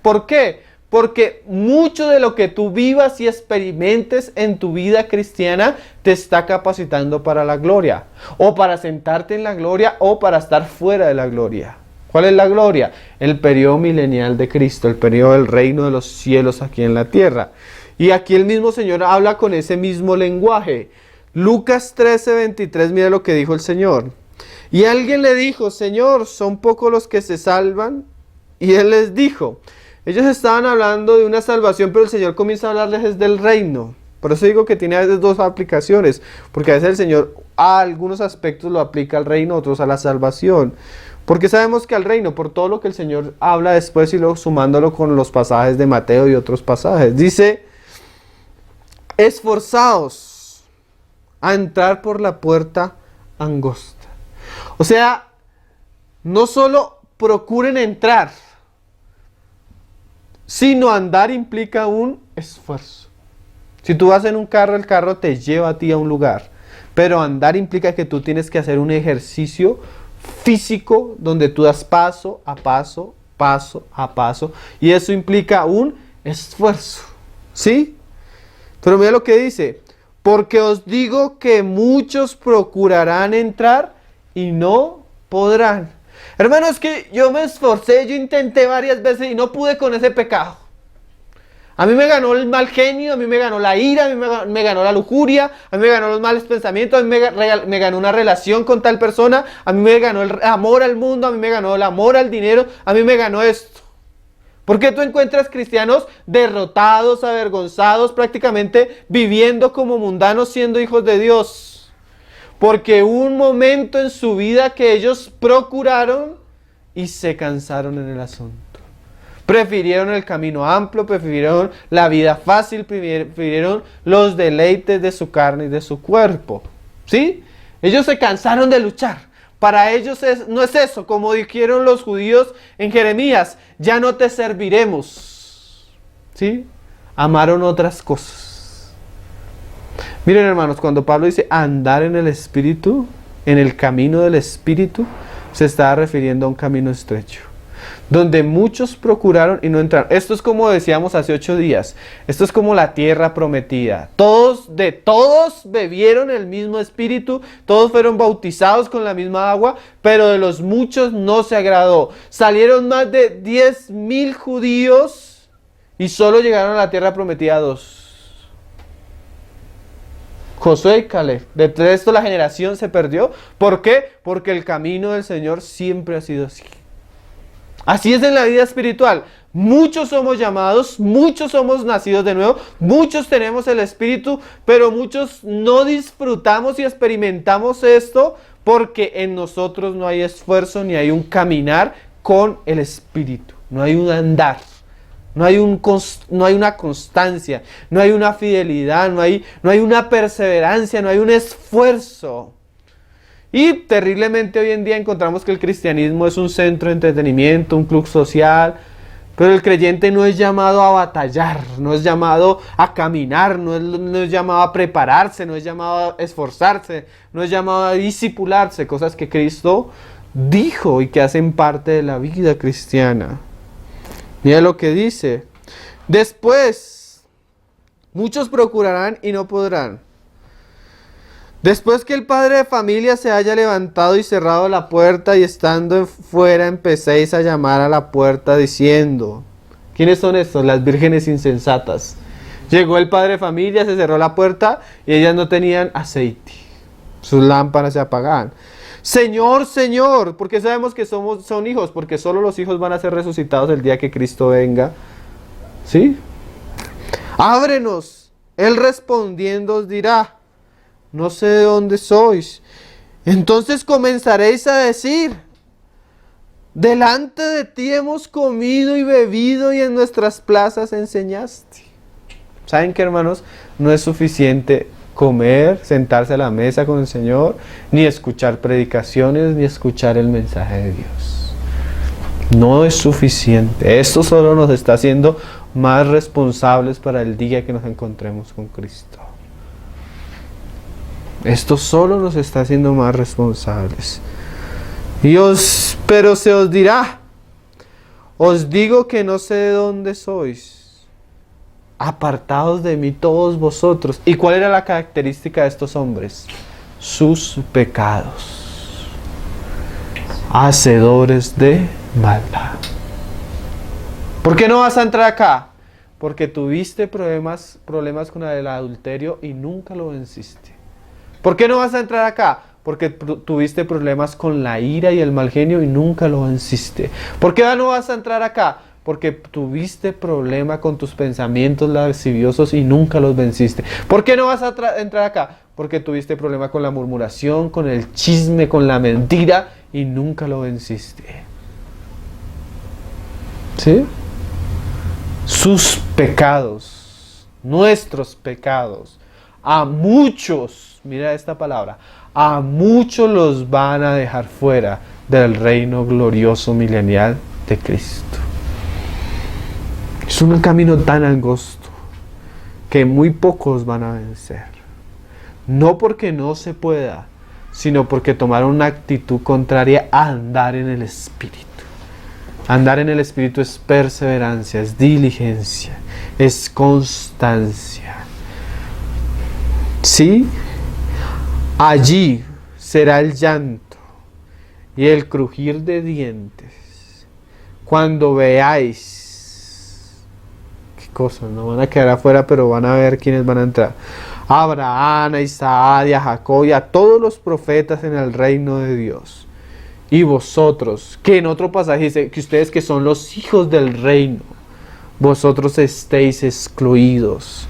¿Por qué? Porque mucho de lo que tú vivas y experimentes en tu vida cristiana te está capacitando para la gloria, o para sentarte en la gloria, o para estar fuera de la gloria. ¿Cuál es la gloria? El periodo milenial de Cristo, el periodo del reino de los cielos aquí en la tierra. Y aquí el mismo Señor habla con ese mismo lenguaje. Lucas 13, 23, mira lo que dijo el Señor. Y alguien le dijo, Señor, ¿son pocos los que se salvan? Y Él les dijo, ellos estaban hablando de una salvación, pero el Señor comienza a hablarles del reino. Por eso digo que tiene a veces dos aplicaciones, porque a veces el Señor a algunos aspectos lo aplica al reino, otros a la salvación. Porque sabemos que al reino, por todo lo que el Señor habla después y luego sumándolo con los pasajes de Mateo y otros pasajes, dice, esforzaos a entrar por la puerta angosta. O sea, no solo procuren entrar, sino andar implica un esfuerzo. Si tú vas en un carro, el carro te lleva a ti a un lugar. Pero andar implica que tú tienes que hacer un ejercicio físico donde tú das paso a paso, paso a paso. Y eso implica un esfuerzo. ¿Sí? Pero mira lo que dice. Porque os digo que muchos procurarán entrar y no podrán. Hermano, es que yo me esforcé, yo intenté varias veces y no pude con ese pecado. A mí me ganó el mal genio, a mí me ganó la ira, a mí me ganó la lujuria, a mí me ganó los malos pensamientos, a mí me ganó una relación con tal persona, a mí me ganó el amor al mundo, a mí me ganó el amor al dinero, a mí me ganó esto. ¿Por qué tú encuentras cristianos derrotados, avergonzados, prácticamente viviendo como mundanos siendo hijos de Dios? Porque hubo un momento en su vida que ellos procuraron y se cansaron en el asunto. Prefirieron el camino amplio, prefirieron la vida fácil, prefirieron los deleites de su carne y de su cuerpo. ¿Sí? Ellos se cansaron de luchar. Para ellos no es eso, como dijeron los judíos en Jeremías, ya no te serviremos. ¿Sí? Amaron otras cosas. Miren, hermanos, cuando Pablo dice andar en el Espíritu, en el camino del Espíritu, se está refiriendo a un camino estrecho. donde muchos procuraron y no entraron. Esto es como decíamos hace 8 días, esto es como la tierra prometida. Todos bebieron el mismo espíritu, todos fueron bautizados con la misma agua, pero de los muchos no se agradó. Salieron más de 10,000 judíos y solo llegaron a la tierra prometida 2. Josué y Caleb. De esto la generación se perdió. ¿Por qué? Porque el camino del Señor siempre ha sido así. Así es en la vida espiritual. Muchos somos llamados, muchos somos nacidos de nuevo, muchos tenemos el Espíritu, pero muchos no disfrutamos y experimentamos esto porque en nosotros no hay esfuerzo ni hay un caminar con el Espíritu. No hay un andar. No hay una constancia, no hay una fidelidad, no hay una perseverancia, no hay un esfuerzo. Y terriblemente hoy en día encontramos que el cristianismo es un centro de entretenimiento, un club social, pero el creyente no es llamado a batallar, no es llamado a caminar, no es llamado a prepararse, no es llamado a esforzarse, no es llamado a discipularse, cosas que Cristo dijo y que hacen parte de la vida cristiana. Mira lo que dice. Después, muchos procurarán y no podrán. Después que el padre de familia se haya levantado y cerrado la puerta y estando fuera empecéis a llamar a la puerta diciendo. ¿Quiénes son estos? Las vírgenes insensatas. Llegó el padre de familia, se cerró la puerta y ellas no tenían aceite. Sus lámparas se apagaban. Señor, Señor, porque sabemos que son hijos, porque solo los hijos van a ser resucitados el día que Cristo venga. ¿Sí? Ábrenos. Él respondiendo os dirá, no sé de dónde sois. Entonces comenzaréis a decir, delante de ti hemos comido y bebido y en nuestras plazas enseñaste. ¿Saben qué, hermanos? No es suficiente comer, sentarse a la mesa con el Señor, ni escuchar predicaciones, ni escuchar el mensaje de Dios. No es suficiente. Esto solo nos está haciendo más responsables para el día que nos encontremos con Cristo. Esto solo nos está haciendo más responsables. Pero se os dirá, os digo que no sé de dónde sois. Apartados de mí todos vosotros. ¿Y cuál era la característica de estos hombres? Sus pecados. Hacedores de maldad. ¿Por qué no vas a entrar acá? Porque tuviste problemas con el adulterio y nunca lo venciste. ¿Por qué no vas a entrar acá? Porque tuviste problemas con la ira y el mal genio y nunca lo venciste. ¿Por qué no vas a entrar acá? Porque tuviste problema con tus pensamientos lasciviosos y nunca los venciste. ¿Por qué no vas a entrar acá? Porque tuviste problema con la murmuración, con el chisme, con la mentira y nunca lo venciste. ¿Sí? Sus pecados, nuestros pecados, a muchos, mira esta palabra, a muchos los van a dejar fuera del reino glorioso milenial de Cristo. Es un camino tan angosto que muy pocos van a vencer. No porque no se pueda, sino porque tomaron una actitud contraria a andar en el Espíritu. Andar en el Espíritu es perseverancia, es diligencia, es constancia. ¿Sí? Allí será el llanto y el crujir de dientes cuando veáis. Cosas, no van a quedar afuera, pero van a ver quiénes van a entrar. A Abraham, a Isaac, a Jacob y a todos los profetas en el reino de Dios. Y vosotros, que en otro pasaje dice que ustedes que son los hijos del reino, vosotros estéis excluidos,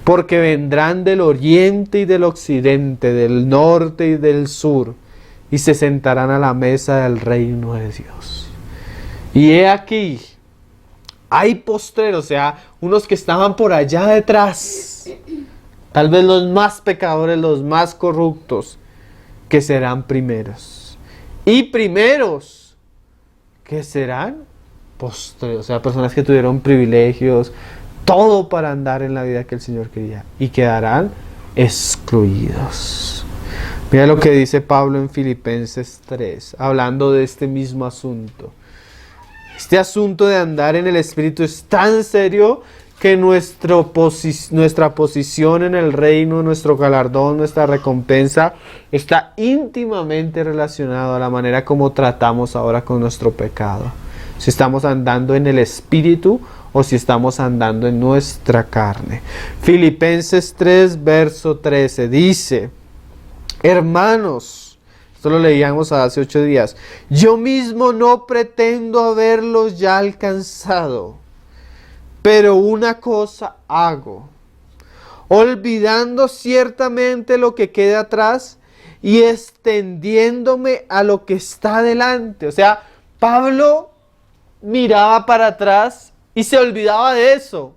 porque vendrán del oriente y del occidente, del norte y del sur, y se sentarán a la mesa del reino de Dios. Y he aquí, hay postreros, o sea, unos que estaban por allá detrás, tal vez los más pecadores, los más corruptos, que serán primeros. Y primeros, que serán postreros, o sea, personas que tuvieron privilegios, todo para andar en la vida que el Señor quería, y quedarán excluidos. Mira lo que dice Pablo en Filipenses 3, hablando de este mismo asunto. Este asunto de andar en el Espíritu es tan serio que nuestra posición en el reino, nuestro galardón, nuestra recompensa está íntimamente relacionado a la manera como tratamos ahora con nuestro pecado. Si estamos andando en el Espíritu o si estamos andando en nuestra carne. Filipenses 3, verso 13 dice: hermanos, esto lo leíamos hace 8 días, yo mismo no pretendo haberlos ya alcanzado, pero una cosa hago, olvidando ciertamente lo que queda atrás y extendiéndome a lo que está delante. O sea, Pablo miraba para atrás y se olvidaba de eso.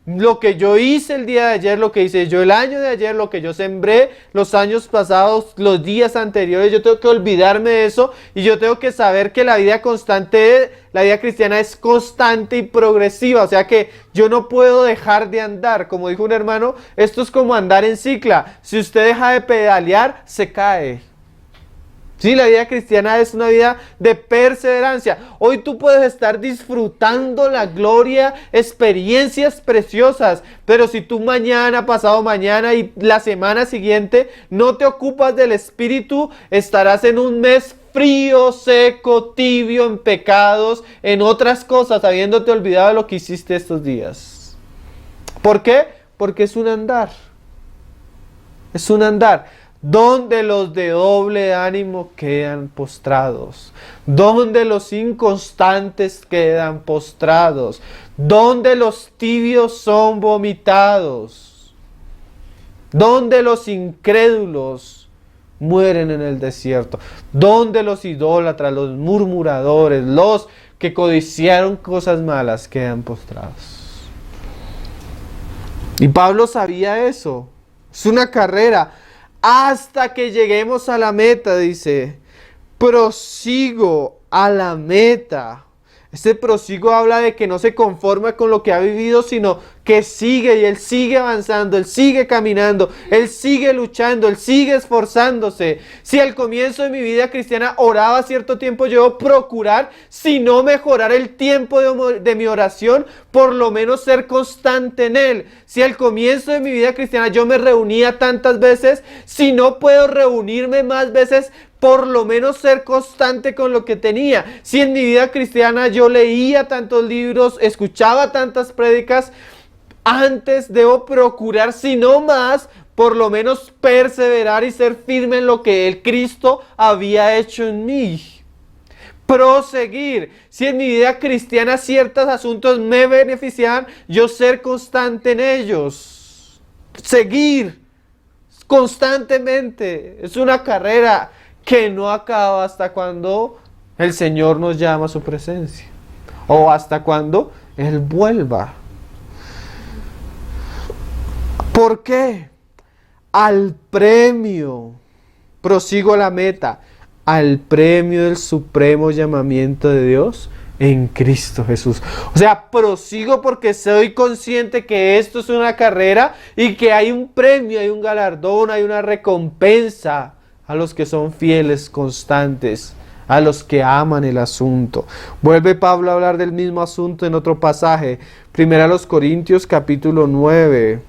Lo que yo hice el día de ayer, lo que hice yo el año de ayer, lo que yo sembré los años pasados, los días anteriores, yo tengo que olvidarme de eso y yo tengo que saber que la vida constante, la vida cristiana es constante y progresiva. O sea que yo no puedo dejar de andar. Como dijo un hermano, esto es como andar en cicla. Si usted deja de pedalear, se cae. Sí, la vida cristiana es una vida de perseverancia. Hoy tú puedes estar disfrutando la gloria, experiencias preciosas, pero si tú mañana, pasado mañana y la semana siguiente no te ocupas del Espíritu, estarás en un mes frío, seco, tibio, en pecados, en otras cosas, habiéndote olvidado de lo que hiciste estos días. ¿Por qué? Porque es un andar. Es un andar. Donde los de doble ánimo quedan postrados, donde los inconstantes quedan postrados, donde los tibios son vomitados, donde los incrédulos mueren en el desierto, donde los idólatras, los murmuradores, los que codiciaron cosas malas quedan postrados. Y Pablo sabía eso. Es una carrera. Hasta que lleguemos a la meta, dice, prosigo a la meta. Este prosigo habla de que no se conforma con lo que ha vivido, sino que sigue y él sigue avanzando, él sigue caminando, él sigue luchando, él sigue esforzándose. Si al comienzo de mi vida cristiana oraba cierto tiempo, yo debo procurar, si no mejorar el tiempo de mi oración, por lo menos ser constante en él. Si al comienzo de mi vida cristiana yo me reunía tantas veces, si no puedo reunirme más veces, por lo menos ser constante con lo que tenía. Si en mi vida cristiana yo leía tantos libros, escuchaba tantas prédicas, antes debo procurar, si no más, por lo menos perseverar y ser firme en lo que el Cristo había hecho en mí. Proseguir. Si en mi vida cristiana ciertos asuntos me beneficiaban, yo ser constante en ellos. Seguir constantemente. Es una carrera que no acaba hasta cuando el Señor nos llama a su presencia. O hasta cuando Él vuelva. ¿Por qué? Al premio. Prosigo a la meta. Al premio del supremo llamamiento de Dios en Cristo Jesús. O sea, prosigo porque soy consciente que esto es una carrera y que hay un premio, hay un galardón, hay una recompensa a los que son fieles, constantes, a los que aman el asunto. Vuelve Pablo a hablar del mismo asunto en otro pasaje. Primera a los Corintios capítulo 9.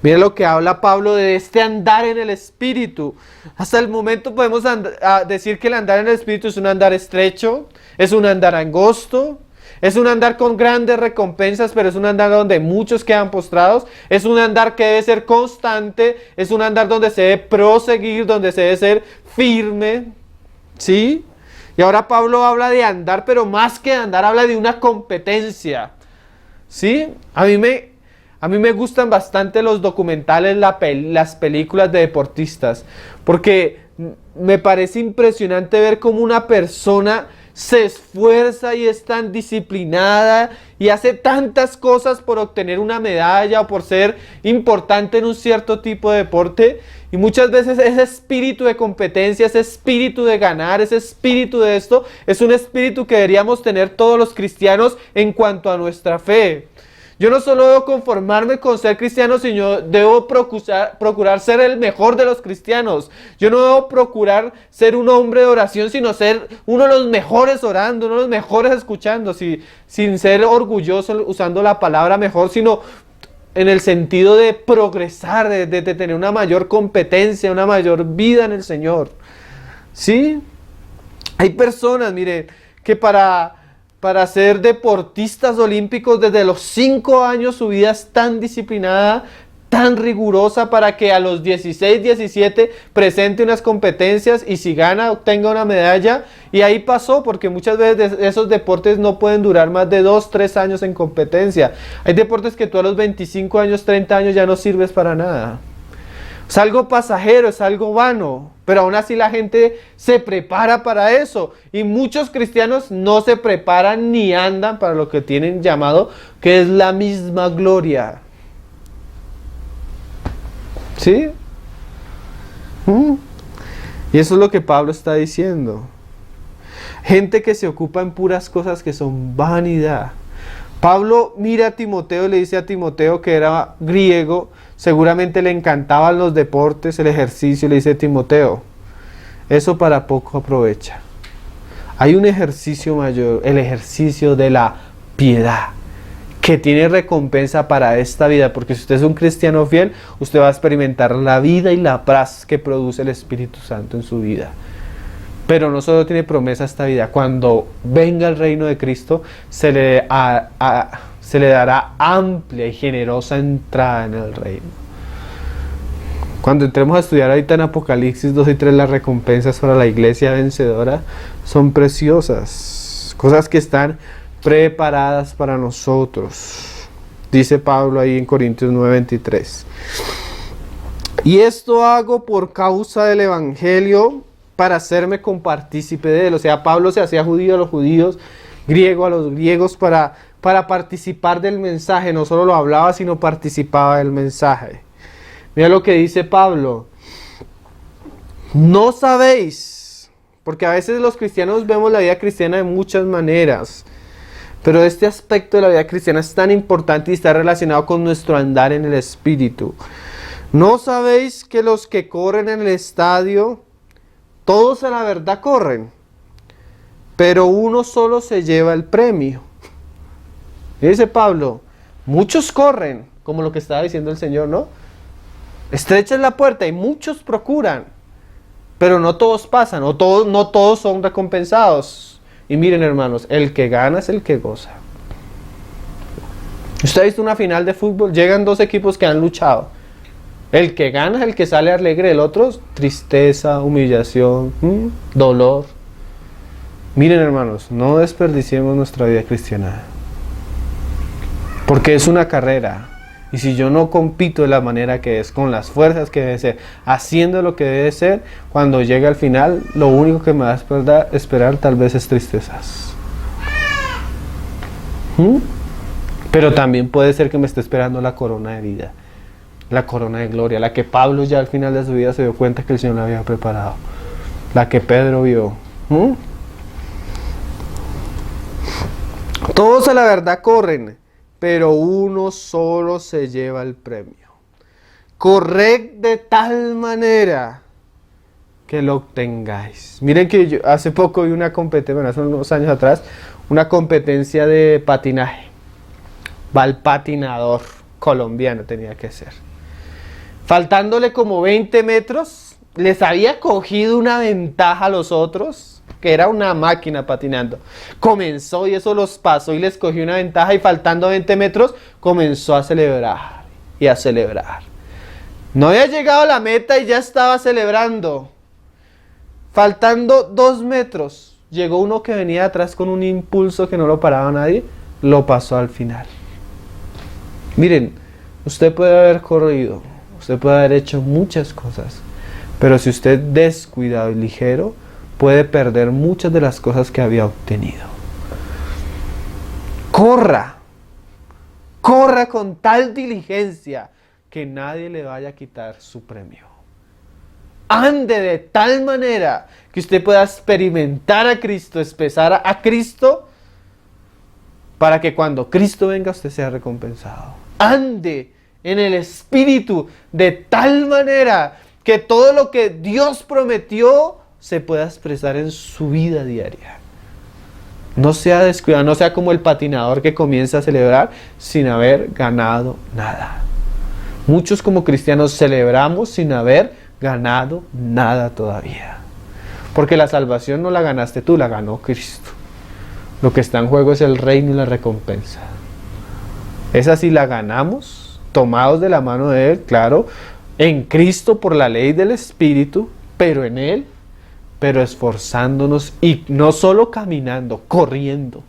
Mira lo que habla Pablo de este andar en el Espíritu. Hasta el momento podemos decir que el andar en el Espíritu es un andar estrecho, es un andar angosto, es un andar con grandes recompensas, pero es un andar donde muchos quedan postrados. Es un andar que debe ser constante, es un andar donde se debe proseguir, donde se debe ser firme. ¿Sí? Y ahora Pablo habla de andar, pero más que andar, habla de una competencia. ¿Sí? A mí me gustan bastante los documentales, las películas de deportistas, porque me parece impresionante ver cómo una persona se esfuerza y es tan disciplinada y hace tantas cosas por obtener una medalla o por ser importante en un cierto tipo de deporte. Y muchas veces ese espíritu de competencia, ese espíritu de ganar, ese espíritu de esto, es un espíritu que deberíamos tener todos los cristianos en cuanto a nuestra fe. Yo no solo debo conformarme con ser cristiano, sino debo procurar ser el mejor de los cristianos. Yo no debo procurar ser un hombre de oración, sino ser uno de los mejores orando, uno de los mejores escuchando, sin ser orgulloso usando la palabra mejor, sino en el sentido de progresar, de tener una mayor competencia, una mayor vida en el Señor. ¿Sí? Hay personas, miren, que para ser deportistas olímpicos desde los 5 años su vida es tan disciplinada, tan rigurosa para que a los 16, 17 presente unas competencias y si gana obtenga una medalla. Y ahí pasó porque muchas veces esos deportes no pueden durar más de 2, 3 años en competencia. Hay deportes que tú a los 25 años, 30 años ya no sirves para nada. Es algo pasajero, es algo vano, pero aún así la gente se prepara para eso. Y muchos cristianos no se preparan ni andan para lo que tienen llamado, que es la misma gloria. ¿Sí? Y eso es lo que Pablo está diciendo. Gente que se ocupa en puras cosas que son vanidad. Pablo mira a Timoteo y le dice a Timoteo, que era griego, seguramente le encantaban los deportes, el ejercicio, le dice: Timoteo, eso para poco aprovecha. Hay un ejercicio mayor, el ejercicio de la piedad, que tiene recompensa para esta vida, porque si usted es un cristiano fiel, usted va a experimentar la vida y la paz que produce el Espíritu Santo en su vida. Pero no solo tiene promesa esta vida, cuando venga el reino de Cristo, se le dará amplia y generosa entrada en el reino. Cuando entremos a estudiar ahorita en Apocalipsis 2 y 3, las recompensas para la iglesia vencedora son preciosas, cosas que están preparadas para nosotros. Dice Pablo ahí en Corintios 9:23. Y esto hago por causa del evangelio, para hacerme compartícipe de él. O sea, Pablo se hacía judío a los judíos, griego a los griegos, para participar del mensaje. No solo lo hablaba, sino participaba del mensaje. Mira lo que dice Pablo. No sabéis, porque a veces los cristianos vemos la vida cristiana de muchas maneras, pero este aspecto de la vida cristiana es tan importante y está relacionado con nuestro andar en el Espíritu. No sabéis que los que corren en el estadio, todos a la verdad corren, pero uno solo se lleva el premio. Dice Pablo, muchos corren, como lo que estaba diciendo el Señor, ¿no? Estrecha es la puerta y muchos procuran, pero no todos pasan, no todos son recompensados. Y miren, hermanos, el que gana es el que goza. ¿Usted ha visto una final de fútbol? Llegan dos equipos que han luchado. El que gana es el que sale alegre, el otro tristeza, humillación, dolor. Miren, hermanos, no desperdiciemos nuestra vida cristiana, porque es una carrera. Y si yo no compito de la manera que es, con las fuerzas que debe ser, haciendo lo que debe ser, cuando llegue al final, lo único que me va a esperar tal vez es tristezas. Pero también puede ser que me esté esperando la corona de vida, la corona de gloria, la que Pablo ya al final de su vida se dio cuenta que el Señor le había preparado, la que Pedro vio. Todos a la verdad corren, pero uno solo se lleva el premio. Corred de tal manera que lo obtengáis. Miren que yo hace poco vi una competencia, hace unos años atrás, una competencia de patinaje. Va el patinador colombiano, tenía que ser. Faltándole como 20 metros, les había cogido una ventaja a los otros, que era una máquina patinando. Comenzó y eso los pasó y les cogió una ventaja, y faltando 20 metros comenzó a celebrar y a celebrar. No había llegado a la meta y ya estaba celebrando. Faltando 2 metros, llegó uno que venía atrás con un impulso que no lo paraba nadie, lo pasó al final. Miren, usted puede haber corrido, usted puede haber hecho muchas cosas, pero si usted es descuidado y ligero, puede perder muchas de las cosas que había obtenido. Corra con tal diligencia que nadie le vaya a quitar su premio. Ande de tal manera que usted pueda experimentar a Cristo, expresar a Cristo para que cuando Cristo venga usted sea recompensado. Ande en el Espíritu de tal manera que todo lo que Dios prometió se pueda expresar en su vida diaria. No sea descuidado, no sea como el patinador que comienza a celebrar sin haber ganado nada. Muchos como cristianos celebramos sin haber ganado nada todavía. Porque la salvación no la ganaste tú, la ganó Cristo. Lo que está en juego es el reino y la recompensa. Esa sí la ganamos, tomados de la mano de Él, claro, en Cristo por la ley del Espíritu, pero en Él, pero esforzándonos y no solo caminando, corriendo.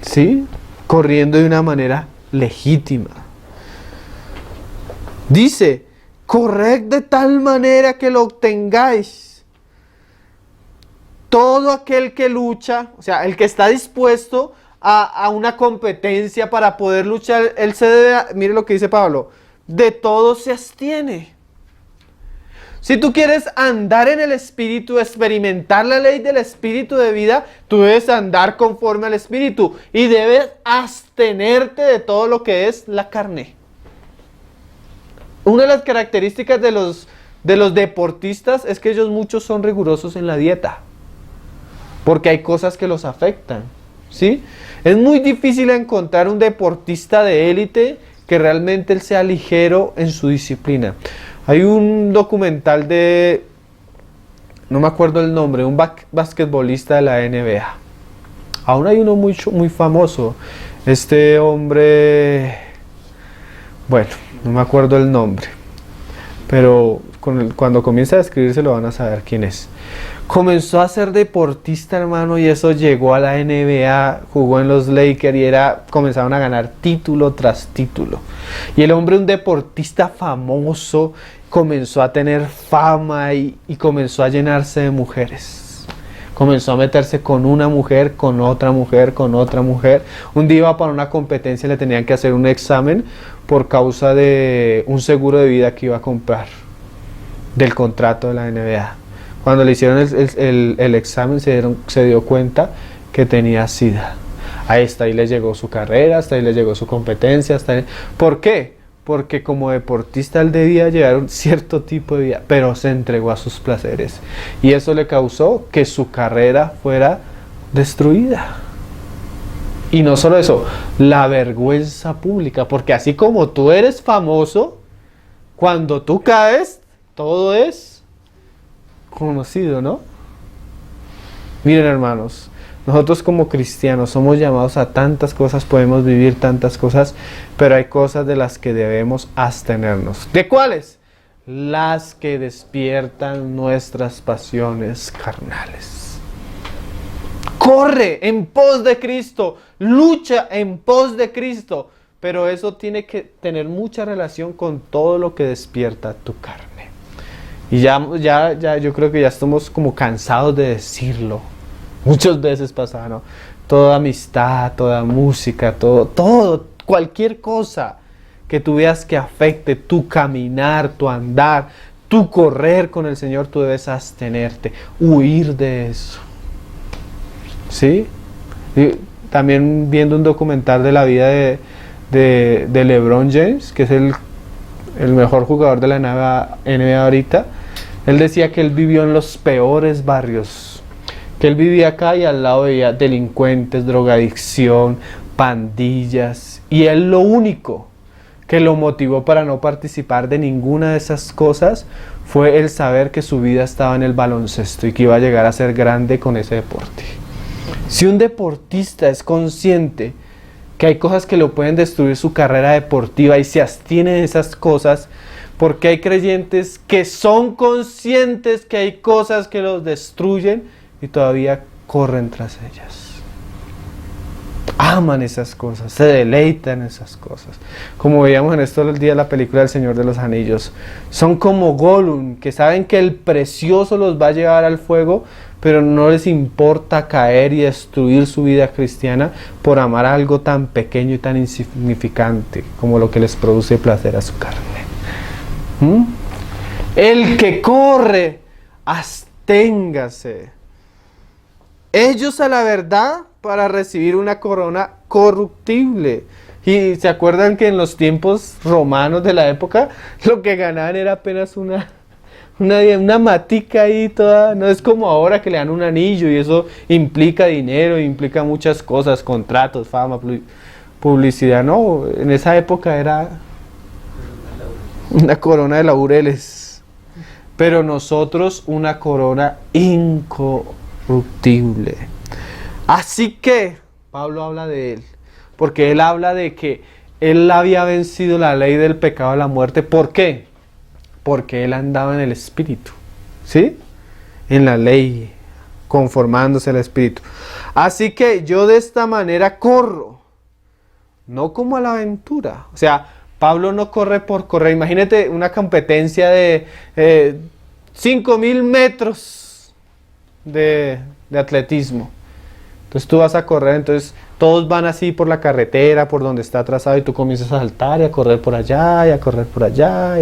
¿Sí? Corriendo de una manera legítima. Dice, corred de tal manera que lo obtengáis. Todo aquel que lucha, o sea, el que está dispuesto a una competencia para poder luchar, él se debe, mire lo que dice Pablo, de todo se abstiene. Si tú quieres andar en el Espíritu, experimentar la ley del Espíritu de vida, tú debes andar conforme al Espíritu y debes abstenerte de todo lo que es la carne. Una de las características de los deportistas es que ellos muchos son rigurosos en la dieta, porque hay cosas que los afectan, ¿sí? Es muy difícil encontrar un deportista de élite que realmente él sea ligero en su disciplina. Hay un documental de, no me acuerdo el nombre, un basquetbolista de la NBA. Aún hay uno muy famoso. Este hombre, bueno, no me acuerdo el nombre, pero cuando comienza a describirse lo van a saber quién es. Comenzó a ser deportista, hermano, y eso llegó a la NBA, jugó en los Lakers y comenzaron a ganar título tras título. Y el hombre, un deportista famoso, comenzó a tener fama y comenzó a llenarse de mujeres. Comenzó a meterse con una mujer, con otra mujer, con otra mujer. Un día iba para una competencia y le tenían que hacer un examen por causa de un seguro de vida que iba a comprar del contrato de la NBA. Cuando le hicieron el examen se dio cuenta que tenía SIDA. Hasta ahí le llegó su carrera, hasta ahí le llegó su competencia. ¿Por qué? Porque como deportista él debía llevar un cierto tipo de vida, pero se entregó a sus placeres. Y eso le causó que su carrera fuera destruida. Y no solo eso, la vergüenza pública, porque así como tú eres famoso, cuando tú caes, todo es conocido, ¿no? Miren, hermanos, nosotros como cristianos somos llamados a tantas cosas, podemos vivir tantas cosas, pero hay cosas de las que debemos abstenernos. ¿De cuáles? Las que despiertan nuestras pasiones carnales. Corre en pos de Cristo, lucha en pos de Cristo, pero eso tiene que tener mucha relación con todo lo que despierta tu carne. Y ya yo creo que ya estamos como cansados de decirlo. Muchas veces pasa, ¿no? Toda amistad, toda música, todo, cualquier cosa que tú veas que afecte tu caminar, tu andar, tu correr con el Señor, tú debes abstenerte, huir de eso. ¿Sí? Y también viendo un documental de la vida de LeBron James, que es el mejor jugador de la NBA ahorita. Él decía que él vivió en los peores barrios, que él vivía acá y al lado veía delincuentes, drogadicción, pandillas, y él lo único que lo motivó para no participar de ninguna de esas cosas fue el saber que su vida estaba en el baloncesto y que iba a llegar a ser grande con ese deporte. Si un deportista es consciente que hay cosas que lo pueden destruir su carrera deportiva y se abstiene de esas cosas, porque hay creyentes que son conscientes que hay cosas que los destruyen y todavía corren tras ellas. Aman esas cosas, se deleitan en esas cosas. Como veíamos en estos días la película del Señor de los Anillos. Son como Gollum, que saben que el precioso los va a llevar al fuego, pero no les importa caer y destruir su vida cristiana por amar algo tan pequeño y tan insignificante como lo que les produce placer a su carne. El que corre, absténgase. ellos a la verdad para recibir una corona corruptible. Y se acuerdan que en los tiempos romanos de la época lo que ganaban era apenas una matica ahí toda. No es como ahora que le dan un anillo y eso implica dinero, implica muchas cosas, contratos, fama, publicidad. No, en esa época era una corona de laureles, pero nosotros una corona incorruptible. Así que Pablo habla de él, porque él habla de que él había vencido la ley del pecado de la muerte. ¿Por qué? Porque él andaba en el Espíritu, ¿sí? En la ley, conformándose al Espíritu. Así que yo de esta manera corro, no como a la aventura. O sea, Pablo no corre por correr. Imagínate una competencia de 5.000 metros de atletismo. Entonces tú vas a correr, entonces todos van así por la carretera, por donde está trazado, y tú comienzas a saltar y a correr por allá y a correr por allá.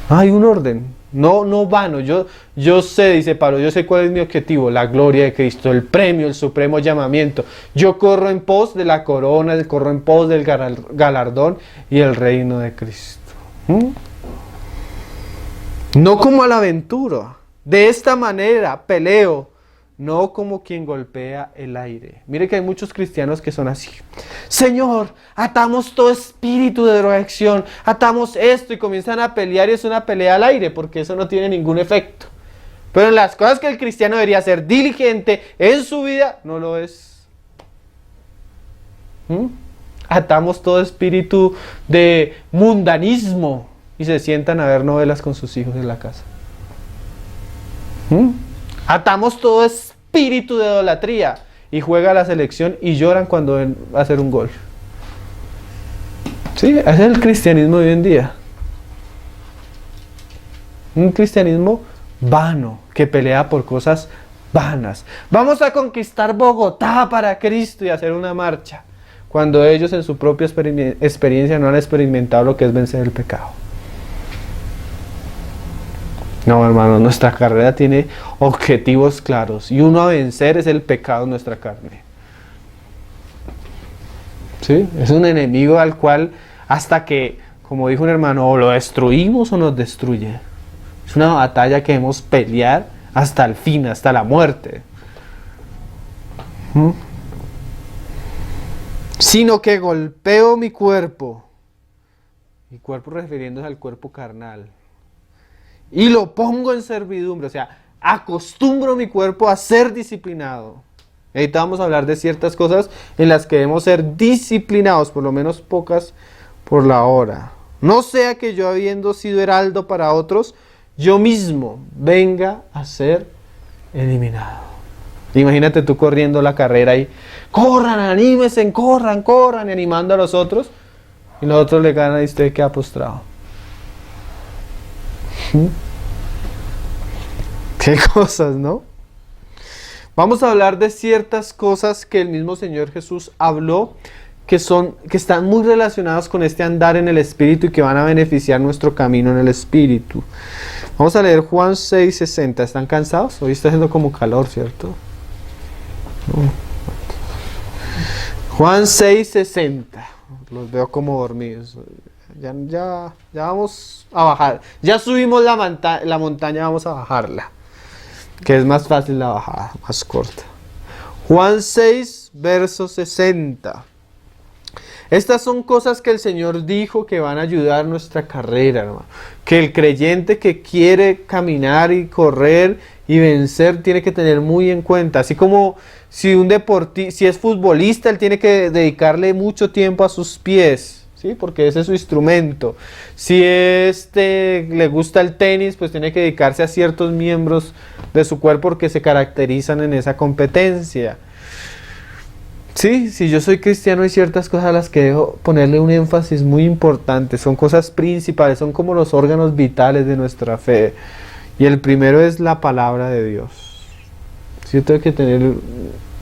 Hay un orden, no vano. Yo sé, dice Pablo, yo sé cuál es mi objetivo: la gloria de Cristo, el premio, el supremo llamamiento. Yo corro en pos de la corona, corro en pos del galardón y el reino de Cristo. No como a la aventura. De esta manera peleo, no como quien golpea el aire. Mire que hay muchos cristianos que son así. Señor, atamos todo espíritu de drogadicción, atamos esto, y comienzan a pelear, y es una pelea al aire, porque eso no tiene ningún efecto. Pero en las cosas que el cristiano debería ser diligente en su vida, no lo es. Atamos todo espíritu de mundanismo y se sientan a ver novelas con sus hijos en la casa. Atamos todo espíritu de idolatría y juega a la selección y lloran cuando ven a hacer un gol. Sí, ese es el cristianismo de hoy en día. Un cristianismo vano, que pelea por cosas vanas. Vamos a conquistar Bogotá para Cristo y hacer una marcha, cuando ellos en su propia experiencia no han experimentado lo que es vencer el pecado. No, hermano, nuestra carrera tiene objetivos claros, y uno a vencer es el pecado en nuestra carne. ¿Sí? Es un enemigo al cual, hasta que, como dijo un hermano, o lo destruimos o nos destruye. Es una batalla que debemos pelear hasta el fin, hasta la muerte. Sino que golpeo mi cuerpo refiriéndose al cuerpo carnal, y lo pongo en servidumbre. O sea, acostumbro mi cuerpo a ser disciplinado. Ahorita vamos a hablar de ciertas cosas en las que debemos ser disciplinados, por lo menos pocas por la hora. No sea que yo, habiendo sido heraldo para otros, yo mismo venga a ser eliminado. Imagínate tú corriendo la carrera y corran, anímense, corran, y animando a los otros, y los otros le ganan y usted queda postrado. Qué cosas, ¿no? Vamos a hablar de ciertas cosas que el mismo Señor Jesús habló, que están muy relacionadas con este andar en el Espíritu y que van a beneficiar nuestro camino en el Espíritu. Vamos a leer Juan 6:60. ¿Están cansados? Hoy está haciendo como calor, ¿cierto? No. Juan 6:60. Los veo como dormidos. Ya vamos a bajar. Ya subimos la montaña, vamos a bajarla, que es más fácil la bajada, más corta. Juan 6, verso 60. Estas son cosas que el Señor dijo que van a ayudar nuestra carrera, hermano. Que el creyente que quiere caminar y correr y vencer tiene que tener muy en cuenta. Así como si es futbolista, él tiene que dedicarle mucho tiempo a sus pies, ¿sí? Porque ese es su instrumento. Si le gusta el tenis, pues tiene que dedicarse a ciertos miembros de su cuerpo porque se caracterizan en esa competencia. Sí, si yo soy cristiano, hay ciertas cosas a las que debo ponerle un énfasis muy importante. Son cosas principales, son como los órganos vitales de nuestra fe. Y el primero es la palabra de Dios. Sí, yo tengo que tener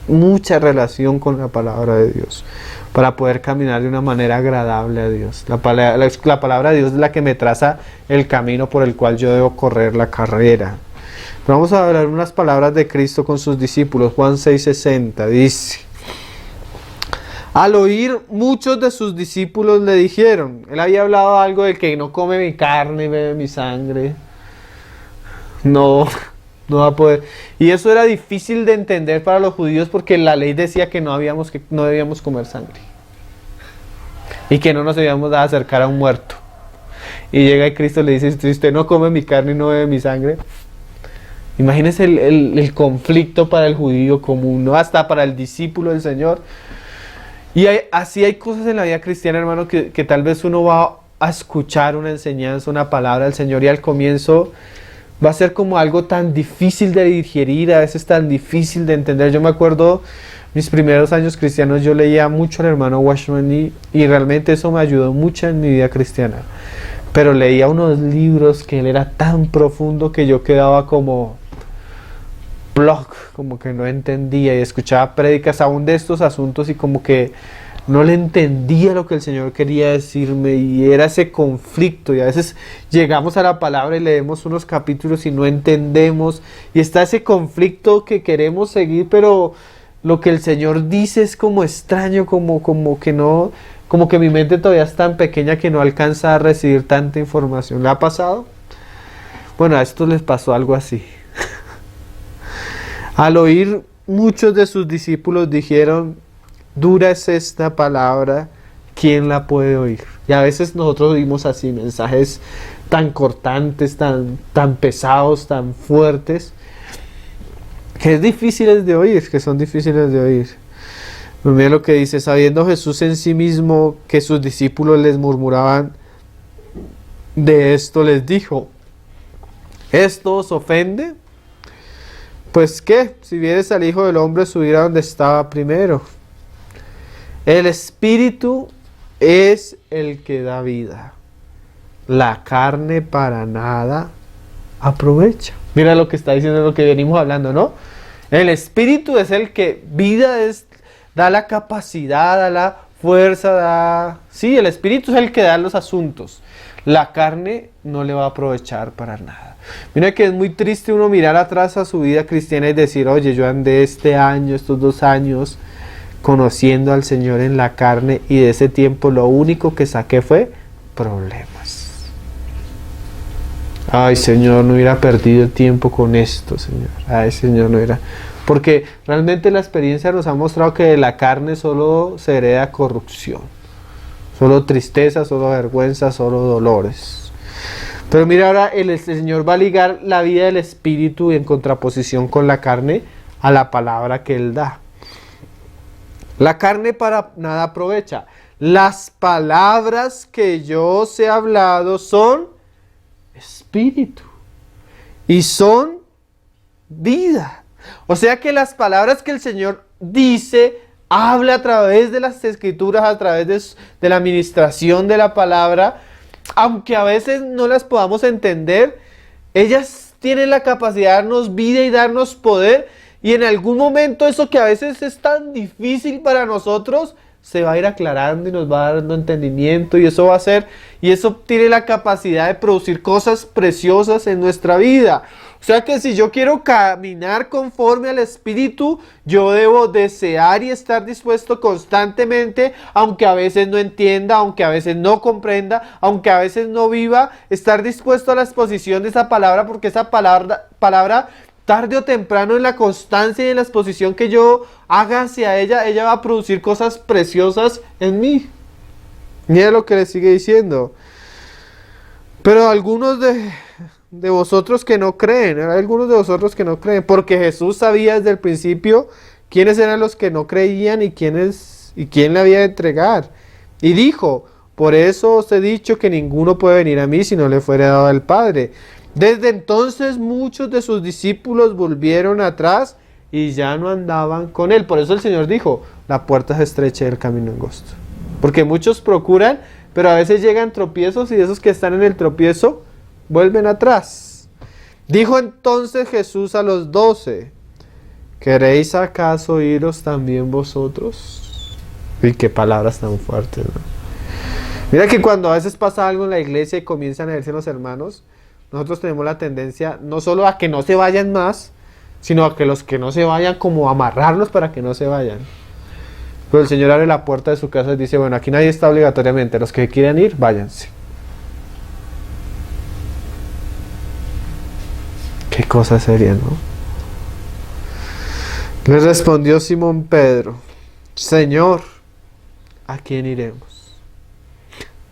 mucha relación con la palabra de Dios para poder caminar de una manera agradable a Dios. La palabra de Dios es la que me traza el camino por el cual yo debo correr la carrera. Pero vamos a hablar unas palabras de Cristo con sus discípulos. Juan 6:60 dice: al oír, muchos de sus discípulos le dijeron, él había hablado algo de que no come mi carne y bebe mi sangre, no va a poder. Y eso era difícil de entender para los judíos porque la ley decía que no debíamos comer sangre y que no nos debíamos acercar a un muerto. Y llega Cristo y le dice: si usted no come mi carne y no bebe mi sangre. Imagínense el conflicto para el judío común, ¿no? Hasta para el discípulo del Señor. Y así hay cosas en la vida cristiana, hermano, que tal vez uno va a escuchar una enseñanza, una palabra del Señor, y al comienzo va a ser como algo tan difícil de digerir, a veces tan difícil de entender. Yo me acuerdo, mis primeros años cristianos, yo leía mucho al hermano Watchman y realmente eso me ayudó mucho en mi vida cristiana. Pero leía unos libros que él era tan profundo que yo quedaba como como que no entendía, y escuchaba prédicas aún de estos asuntos y como que no le entendía lo que el Señor quería decirme, y era ese conflicto. Y a veces llegamos a la palabra y leemos unos capítulos y no entendemos, y está ese conflicto que queremos seguir, pero lo que el Señor dice es como extraño, como que no, como que mi mente todavía es tan pequeña que no alcanza a recibir tanta información. ¿Le ha pasado? Bueno, a estos les pasó algo así. Al oír, muchos de sus discípulos dijeron: dura es esta palabra, ¿quién la puede oír? Y a veces nosotros oímos así mensajes tan cortantes, tan pesados, tan fuertes, que son difíciles de oír. Mira lo que dice: sabiendo Jesús en sí mismo que sus discípulos les murmuraban de esto, les dijo: ¿esto os ofende? Pues qué, si vieres al Hijo del Hombre subir a donde estaba primero. El Espíritu es el que da vida. La carne para nada aprovecha. Mira lo que está diciendo, lo que venimos hablando, ¿no? El Espíritu es el que da la capacidad, da la fuerza, Sí, el Espíritu es el que da los asuntos. La carne no le va a aprovechar para nada. Mira que es muy triste uno mirar atrás a su vida cristiana y decir: oye, yo andé estos 2 años conociendo al Señor en la carne, y de ese tiempo lo único que saqué fue problemas. Ay, Señor, no hubiera perdido tiempo con esto, Señor. Ay, Señor, no hubiera... Porque realmente la experiencia nos ha mostrado que de la carne solo se hereda corrupción. Solo tristeza, solo vergüenza, solo dolores. Pero mira, ahora el Señor va a ligar la vida del Espíritu en contraposición con la carne a la palabra que Él da. La carne para nada aprovecha. Las palabras que yo os he hablado son espíritu y son vida. O sea que las palabras que el Señor dice, habla a través de las Escrituras, a través de la administración de la palabra, aunque a veces no las podamos entender, ellas tienen la capacidad de darnos vida y darnos poder. Y en algún momento eso que a veces es tan difícil para nosotros se va a ir aclarando y nos va dando entendimiento, y eso va a ser, y eso tiene la capacidad de producir cosas preciosas en nuestra vida. O sea que si yo quiero caminar conforme al Espíritu, yo debo desear y estar dispuesto constantemente, aunque a veces no entienda, aunque a veces no comprenda, aunque a veces no viva, estar dispuesto a la exposición de esa palabra, porque esa palabra tarde o temprano, en la constancia y en la exposición que yo haga hacia ella va a producir cosas preciosas en mí. Mira lo que le sigue diciendo. Pero algunos de vosotros que no creen, porque Jesús sabía desde el principio quiénes eran los que no creían y quién le había de entregar. Y dijo: por eso os he dicho que ninguno puede venir a mí si no le fuere dado al Padre. Desde entonces muchos de sus discípulos volvieron atrás y ya no andaban con él. Por eso el Señor dijo: la puerta es estrecha y el camino angosto. Porque muchos procuran, pero a veces llegan tropiezos, y esos que están en el tropiezo vuelven atrás. Dijo entonces Jesús a los 12: ¿queréis acaso iros también vosotros? Y qué palabras tan fuertes, ¿no? Mira que cuando a veces pasa algo en la iglesia y comienzan a irse los hermanos, nosotros tenemos la tendencia no solo a que no se vayan más, sino a que los que no se vayan, como amarrarlos para que no se vayan. Pero el Señor abre la puerta de su casa y dice, bueno, aquí nadie está obligatoriamente, los que quieran ir, váyanse. Qué cosa seria, ¿no? Le respondió Simón Pedro, Señor, ¿a quién iremos?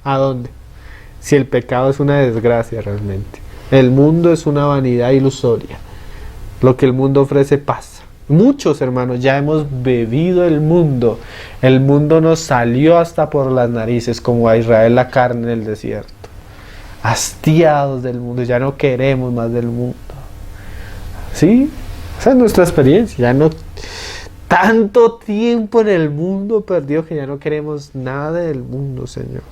¿A dónde? Si el pecado es una desgracia realmente. El mundo es una vanidad ilusoria. Lo que el mundo ofrece pasa. Muchos hermanos ya hemos bebido el mundo. El mundo nos salió hasta por las narices, como a Israel la carne en el desierto. Hastiados del mundo, ya no queremos más del mundo. ¿Sí? Esa es nuestra experiencia. Ya no, tanto tiempo en el mundo perdido que ya no queremos nada del mundo, Señor.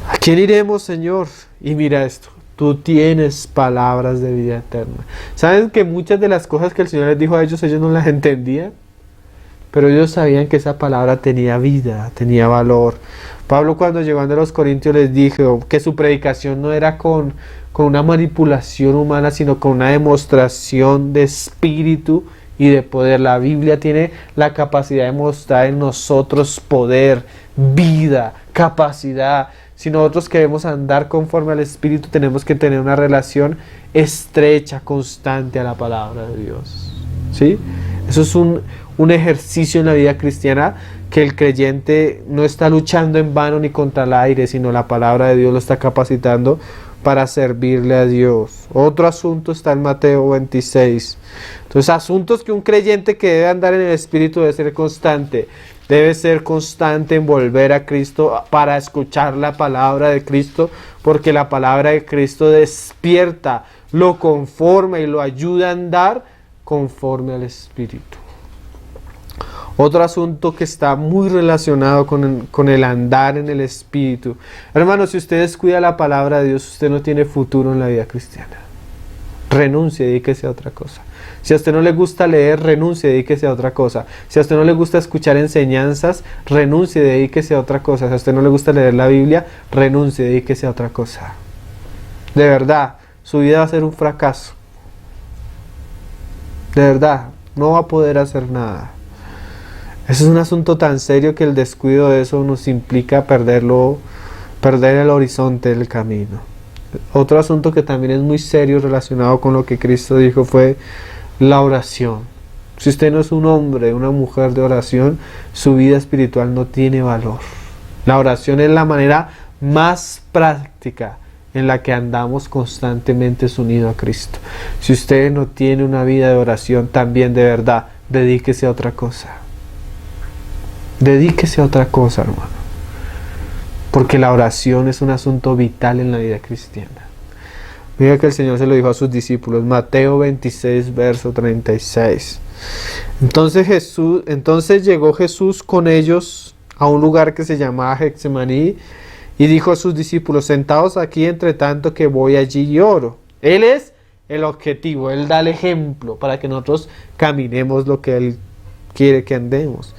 ¿A quién iremos, Señor? Y mira esto. Tú tienes palabras de vida eterna. ¿Saben que muchas de las cosas que el Señor les dijo a ellos no las entendían? Pero ellos sabían que esa palabra tenía vida, tenía valor. Pablo, cuando llegó a los Corintios, les dijo que su predicación no era con una manipulación humana, sino con una demostración de espíritu y de poder. La Biblia tiene la capacidad de mostrar en nosotros poder, vida, capacidad. Si nosotros queremos andar conforme al Espíritu, tenemos que tener una relación estrecha, constante a la palabra de Dios. ¿Sí? Eso es un ejercicio en la vida cristiana, que el creyente no está luchando en vano ni contra el aire, sino la palabra de Dios lo está capacitando para servirle a Dios. Otro asunto está en Mateo 26. Entonces, asuntos que un creyente que debe andar en el Espíritu debe ser constante. Debe ser constante en volver a Cristo para escuchar la palabra de Cristo, porque la palabra de Cristo despierta, lo conforma y lo ayuda a andar conforme al Espíritu. Otro asunto que está muy relacionado con el andar en el Espíritu. Hermanos, si usted descuida la palabra de Dios, usted no tiene futuro en la vida cristiana. Renuncie, dedíquese a otra cosa. Si a usted no le gusta leer, renuncie, dedíquese a otra cosa. Si a usted no le gusta escuchar enseñanzas, renuncie, dedíquese a otra cosa. Si a usted no le gusta leer la Biblia, renuncie, dedíquese a otra cosa. De verdad, su vida va a ser un fracaso. De verdad, no va a poder hacer nada. Eso es un asunto tan serio que el descuido de eso nos implica perder el horizonte del camino. Otro asunto que también es muy serio relacionado con lo que Cristo dijo fue la oración. Si usted no es un hombre, una mujer de oración, su vida espiritual no tiene valor. La oración es la manera más práctica en la que andamos constantemente unidos a Cristo. Si usted no tiene una vida de oración, también de verdad, dedíquese a otra cosa. Dedíquese a otra cosa, hermano. Porque la oración es un asunto vital en la vida cristiana. Mira que el Señor se lo dijo a sus discípulos, Mateo 26, verso 36. Entonces llegó Jesús con ellos a un lugar que se llamaba Getsemaní y dijo a sus discípulos, sentaos aquí entre tanto que voy allí y oro. Él es el objetivo, Él da el ejemplo para que nosotros caminemos lo que Él quiere que andemos.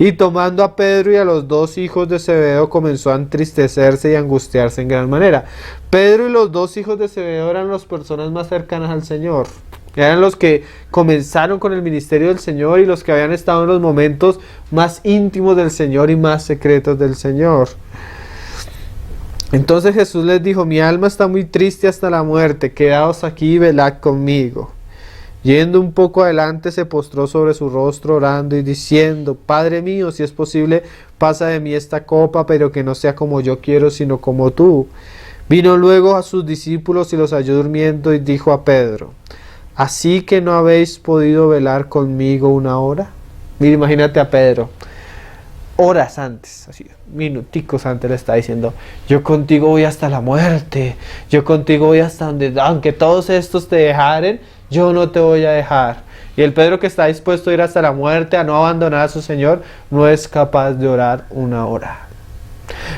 Y tomando a Pedro y a los dos hijos de Zebedeo, comenzó a entristecerse y a angustiarse en gran manera. Pedro y los dos hijos de Zebedeo eran las personas más cercanas al Señor. Eran los que comenzaron con el ministerio del Señor y los que habían estado en los momentos más íntimos del Señor y más secretos del Señor. Entonces Jesús les dijo, mi alma está muy triste hasta la muerte, quedaos aquí y velad conmigo. Yendo un poco adelante se postró sobre su rostro orando y diciendo, Padre mío, si es posible, pasa de mí esta copa, pero que no sea como yo quiero, sino como tú. Vino luego a sus discípulos y los halló durmiendo y dijo a Pedro, ¿así que no habéis podido velar conmigo una hora? Mira, imagínate a Pedro, horas antes, así, minuticos antes le está diciendo, yo contigo voy hasta la muerte, yo contigo voy hasta donde, aunque todos estos te dejaren, yo no te voy a dejar. Y el Pedro que está dispuesto a ir hasta la muerte, a no abandonar a su Señor, no es capaz de orar una hora.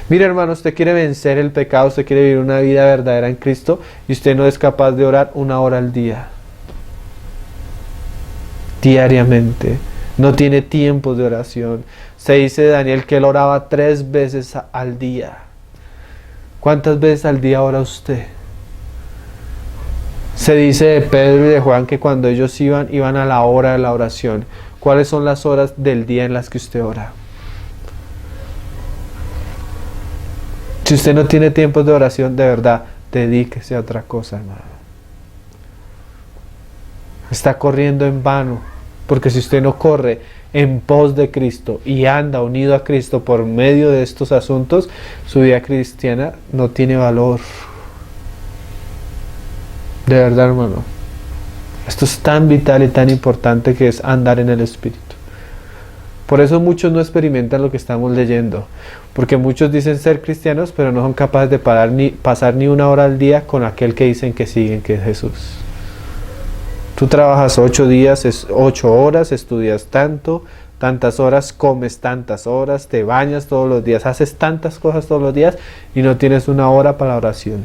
Mire, hermano, usted quiere vencer el pecado, usted quiere vivir una vida verdadera en Cristo y usted no es capaz de orar una hora al día. Diariamente. No tiene tiempo de oración. Se dice de Daniel que él oraba 3 veces al día. ¿Cuántas veces al día ora usted? Se dice de Pedro y de Juan que cuando ellos iban a la hora de la oración. ¿Cuáles son las horas del día en las que usted ora? Si usted no tiene tiempos de oración, de verdad, dedíquese a otra cosa, hermano. Está corriendo en vano, porque si usted no corre en pos de Cristo y anda unido a Cristo por medio de estos asuntos, su vida cristiana no tiene valor. De verdad, hermano. Esto es tan vital y tan importante que es andar en el Espíritu. Por eso muchos no experimentan lo que estamos leyendo. Porque muchos dicen ser cristianos, pero no son capaces de pasar ni una hora al día con aquel que dicen que siguen, que es Jesús. Tú trabajas 8 días, 8 horas, estudias tantas horas, comes tantas horas, te bañas todos los días, haces tantas cosas todos los días y no tienes una hora para la oración.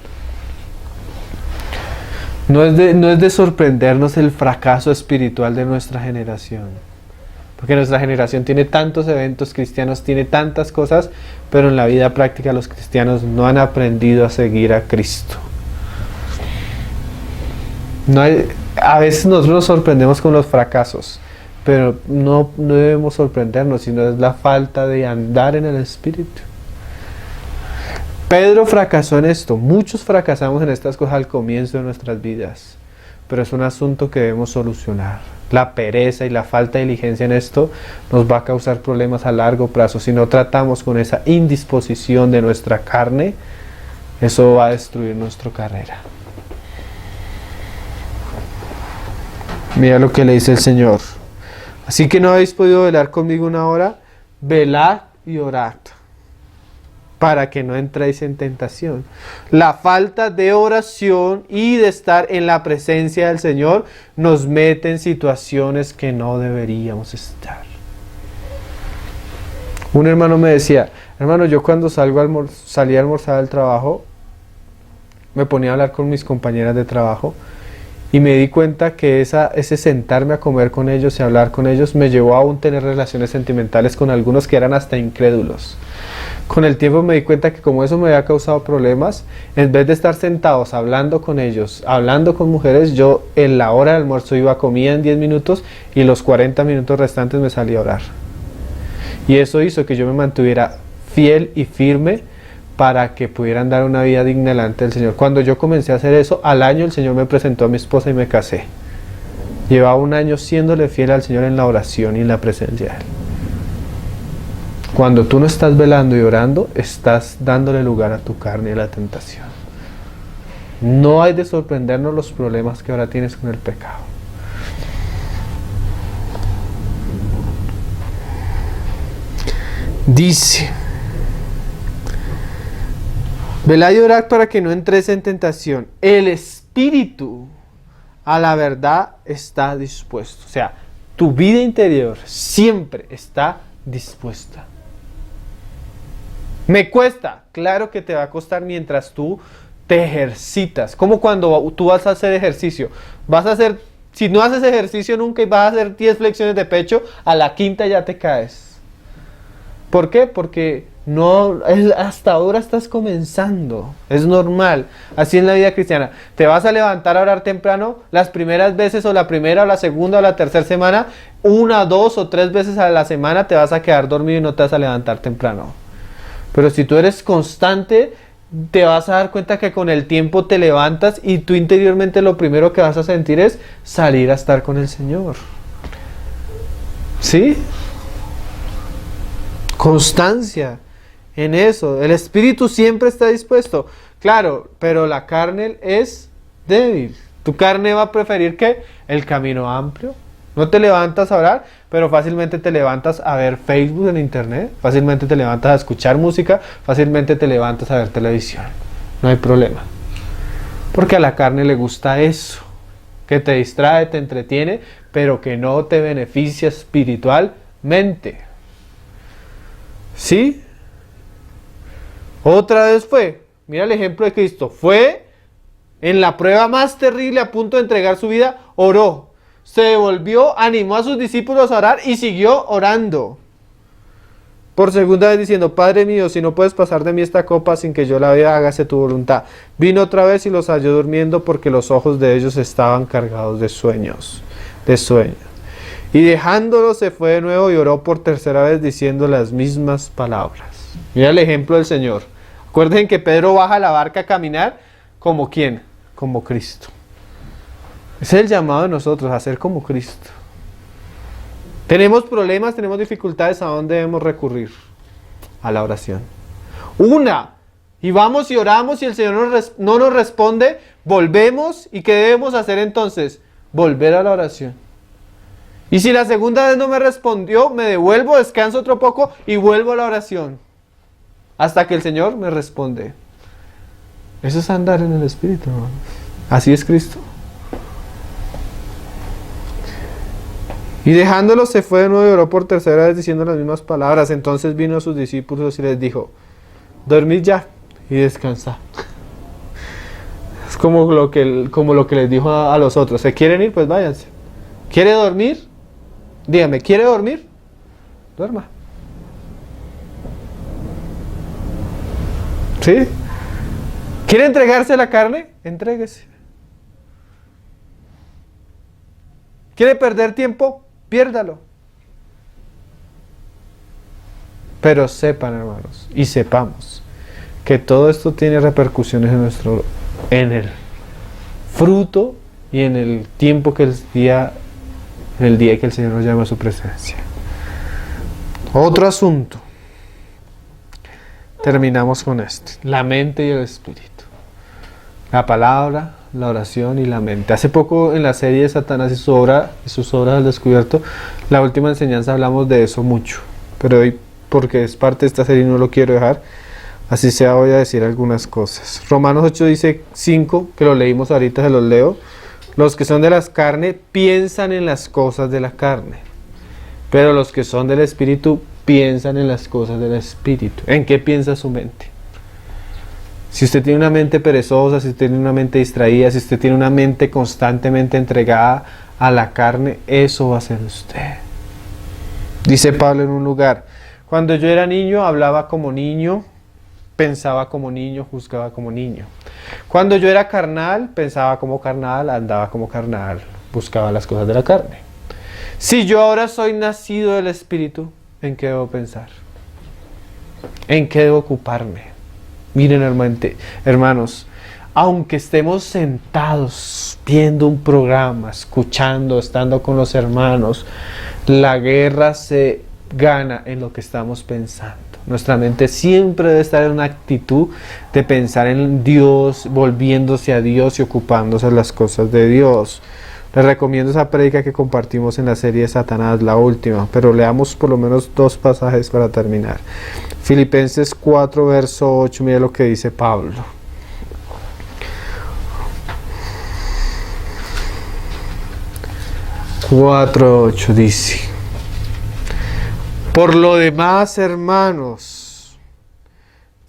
No es de sorprendernos el fracaso espiritual de nuestra generación. Porque nuestra generación tiene tantos eventos cristianos, tiene tantas cosas, pero en la vida práctica los cristianos no han aprendido a seguir a Cristo. A veces nosotros nos sorprendemos con los fracasos, pero no debemos sorprendernos, sino es la falta de andar en el Espíritu. Pedro fracasó en esto. Muchos fracasamos en estas cosas al comienzo de nuestras vidas, pero es un asunto que debemos solucionar. La pereza y la falta de diligencia en esto nos va a causar problemas a largo plazo. Si no tratamos con esa indisposición de nuestra carne, eso va a destruir nuestra carrera. Mira lo que le dice el Señor. Así que no habéis podido velar conmigo una hora, velad y orad, para que no entréis en tentación. La falta de oración y de estar en la presencia del Señor nos mete en situaciones que no deberíamos estar. Un hermano me decía, hermano, yo cuando salía a almorzar del trabajo, me ponía a hablar con mis compañeras de trabajo y me di cuenta que ese sentarme a comer con ellos y hablar con ellos me llevó a aún tener relaciones sentimentales con algunos que eran hasta incrédulos. Con el tiempo me di cuenta que como eso me había causado problemas, en vez de estar sentados hablando con ellos, hablando con mujeres, yo en la hora del almuerzo iba a comer en 10 minutos y los 40 minutos restantes me salía a orar. Y eso hizo que yo me mantuviera fiel y firme para que pudieran dar una vida digna delante del Señor. Cuando yo comencé a hacer eso, al año el Señor me presentó a mi esposa y me casé. Llevaba un año siéndole fiel al Señor en la oración y en la presencia de Él. Cuando tú no estás velando y orando, estás dándole lugar a tu carne y a la tentación. No hay de sorprendernos los problemas que ahora tienes con el pecado. Dice: velad y orad para que no entres en tentación. El espíritu a la verdad está dispuesto. O sea, tu vida interior siempre está dispuesta. Me cuesta, claro que te va a costar mientras tú te ejercitas. Como cuando tú vas a hacer ejercicio. Si no haces ejercicio nunca y vas a hacer 10 flexiones de pecho, a la quinta ya te caes. ¿Por qué? Porque hasta ahora estás comenzando. Es normal. Así en la vida cristiana. Te vas a levantar a orar temprano las primeras veces, o la primera, o la segunda, o la tercera semana. 1, 2 o 3 veces a la semana te vas a quedar dormido y no te vas a levantar temprano. Pero si tú eres constante, te vas a dar cuenta que con el tiempo te levantas y tú interiormente lo primero que vas a sentir es salir a estar con el Señor. ¿Sí? Constancia en eso. El espíritu siempre está dispuesto. Claro, pero la carne es débil. Tu carne va a preferir ¿qué? El camino amplio. No te levantas a orar, pero fácilmente te levantas a ver Facebook en internet, fácilmente te levantas a escuchar música, fácilmente te levantas a ver televisión. No hay problema. Porque a la carne le gusta eso, que te distrae, te entretiene, pero que no te beneficia espiritualmente. ¿Sí? Otra vez mira el ejemplo de Cristo, fue en la prueba más terrible, a punto de entregar su vida, oró. Se devolvió, animó a sus discípulos a orar y siguió orando. por segunda vez diciendo, Padre mío, si no puedes pasar de mí esta copa sin que yo la beba, hágase tu voluntad. Vino otra vez y los halló durmiendo porque los ojos de ellos estaban cargados de sueño. Y dejándolo se fue de nuevo y oró por tercera vez diciendo las mismas palabras. Mira el ejemplo del Señor. Acuérdense que Pedro baja a la barca a caminar como ¿quién? Como Cristo. Ese es el llamado de nosotros, a ser como Cristo. Tenemos problemas, tenemos dificultades, ¿a dónde debemos recurrir? A la oración. Y vamos y oramos y el Señor no nos responde, volvemos y ¿qué debemos hacer entonces? Volver a la oración. Y si la segunda vez no me respondió, me devuelvo, descanso otro poco y vuelvo a la oración. Hasta que el Señor me responde. Eso es andar en el Espíritu, hermanos. Así es Cristo. Y dejándolo se fue de nuevo y oró por tercera vez diciendo las mismas palabras. Entonces vino a sus discípulos y les dijo, dormid ya y descansad. Es como lo que les dijo a los otros. ¿Se quieren ir? Pues váyanse. ¿Quiere dormir? Dígame, ¿quiere dormir? Duerma. ¿Sí? ¿Quiere entregarse a la carne? Entréguese. ¿Quiere perder tiempo? Piérdalo. Pero sepan, hermanos, y sepamos que todo esto tiene repercusiones en el fruto y en el tiempo que en el día que el Señor nos llama a su presencia. Otro asunto. Terminamos con este: la mente y el espíritu. La palabra, la oración y la mente. Hace poco en la serie de Satanás y sus obras al descubierto, la última enseñanza, hablamos de eso mucho, pero hoy, porque es parte de esta serie, no lo quiero dejar, así sea, voy a decir algunas cosas. Romanos 8 dice 5, que lo leímos ahorita, se los leo: los que son de las carne piensan en las cosas de la carne, pero los que son del espíritu piensan en las cosas del espíritu. ¿En qué piensa su mente? Si usted tiene una mente perezosa, si usted tiene una mente distraída, si usted tiene una mente constantemente entregada a la carne, eso va a ser usted. Dice Pablo en un lugar: cuando yo era niño, hablaba como niño, pensaba como niño, juzgaba como niño. Cuando yo era carnal, pensaba como carnal, andaba como carnal, buscaba las cosas de la carne. Si yo ahora soy nacido del Espíritu, ¿en qué debo pensar? ¿En qué debo ocuparme? Miren, hermanos, aunque estemos sentados viendo un programa, escuchando, estando con los hermanos, la guerra se gana en lo que estamos pensando. Nuestra mente siempre debe estar en una actitud de pensar en Dios, volviéndose a Dios y ocupándose de las cosas de Dios. Les recomiendo esa prédica que compartimos en la serie de Satanás, la última, pero leamos por lo menos 2 pasajes para terminar. Filipenses 4, verso 8, mire lo que dice Pablo. Cuatro 8 dice: por lo demás, hermanos,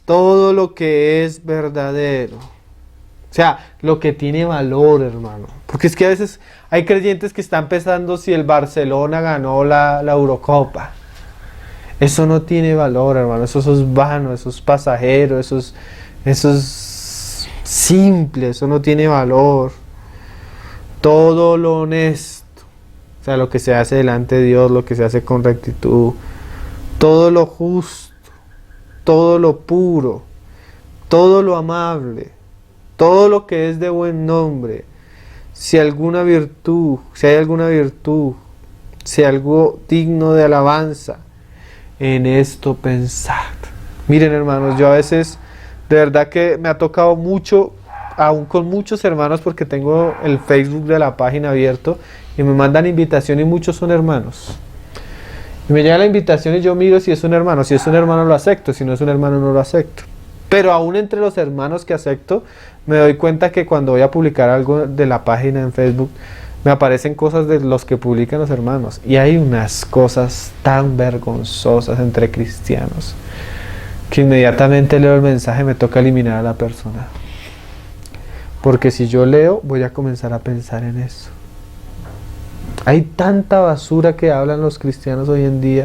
todo lo que es verdadero, o sea, lo que tiene valor, hermano. Porque es que a veces hay creyentes que están pensando si el Barcelona ganó la Eurocopa. Eso no tiene valor, hermano. Eso es vano, eso es pasajero, eso es simple, eso no tiene valor. Todo lo honesto, o sea, lo que se hace delante de Dios, lo que se hace con rectitud, todo lo justo, todo lo puro, todo lo amable, todo lo que es de buen nombre, si hay alguna virtud, si algo digno de alabanza, en esto pensad. Miren, hermanos, yo a veces de verdad que me ha tocado mucho, aún con muchos hermanos, porque tengo el Facebook de la página abierto y me mandan invitación y muchos son hermanos. Y me llega la invitación y yo miro si es un hermano. Si es un hermano lo acepto, si no es un hermano no lo acepto. Pero aún entre los hermanos que acepto, me doy cuenta que cuando voy a publicar algo de la página en Facebook, me aparecen cosas de los que publican los hermanos. Y hay unas cosas tan vergonzosas entre cristianos que inmediatamente leo el mensaje y me toca eliminar a la persona. Porque si yo leo, voy a comenzar a pensar en eso. Hay tanta basura que hablan los cristianos hoy en día,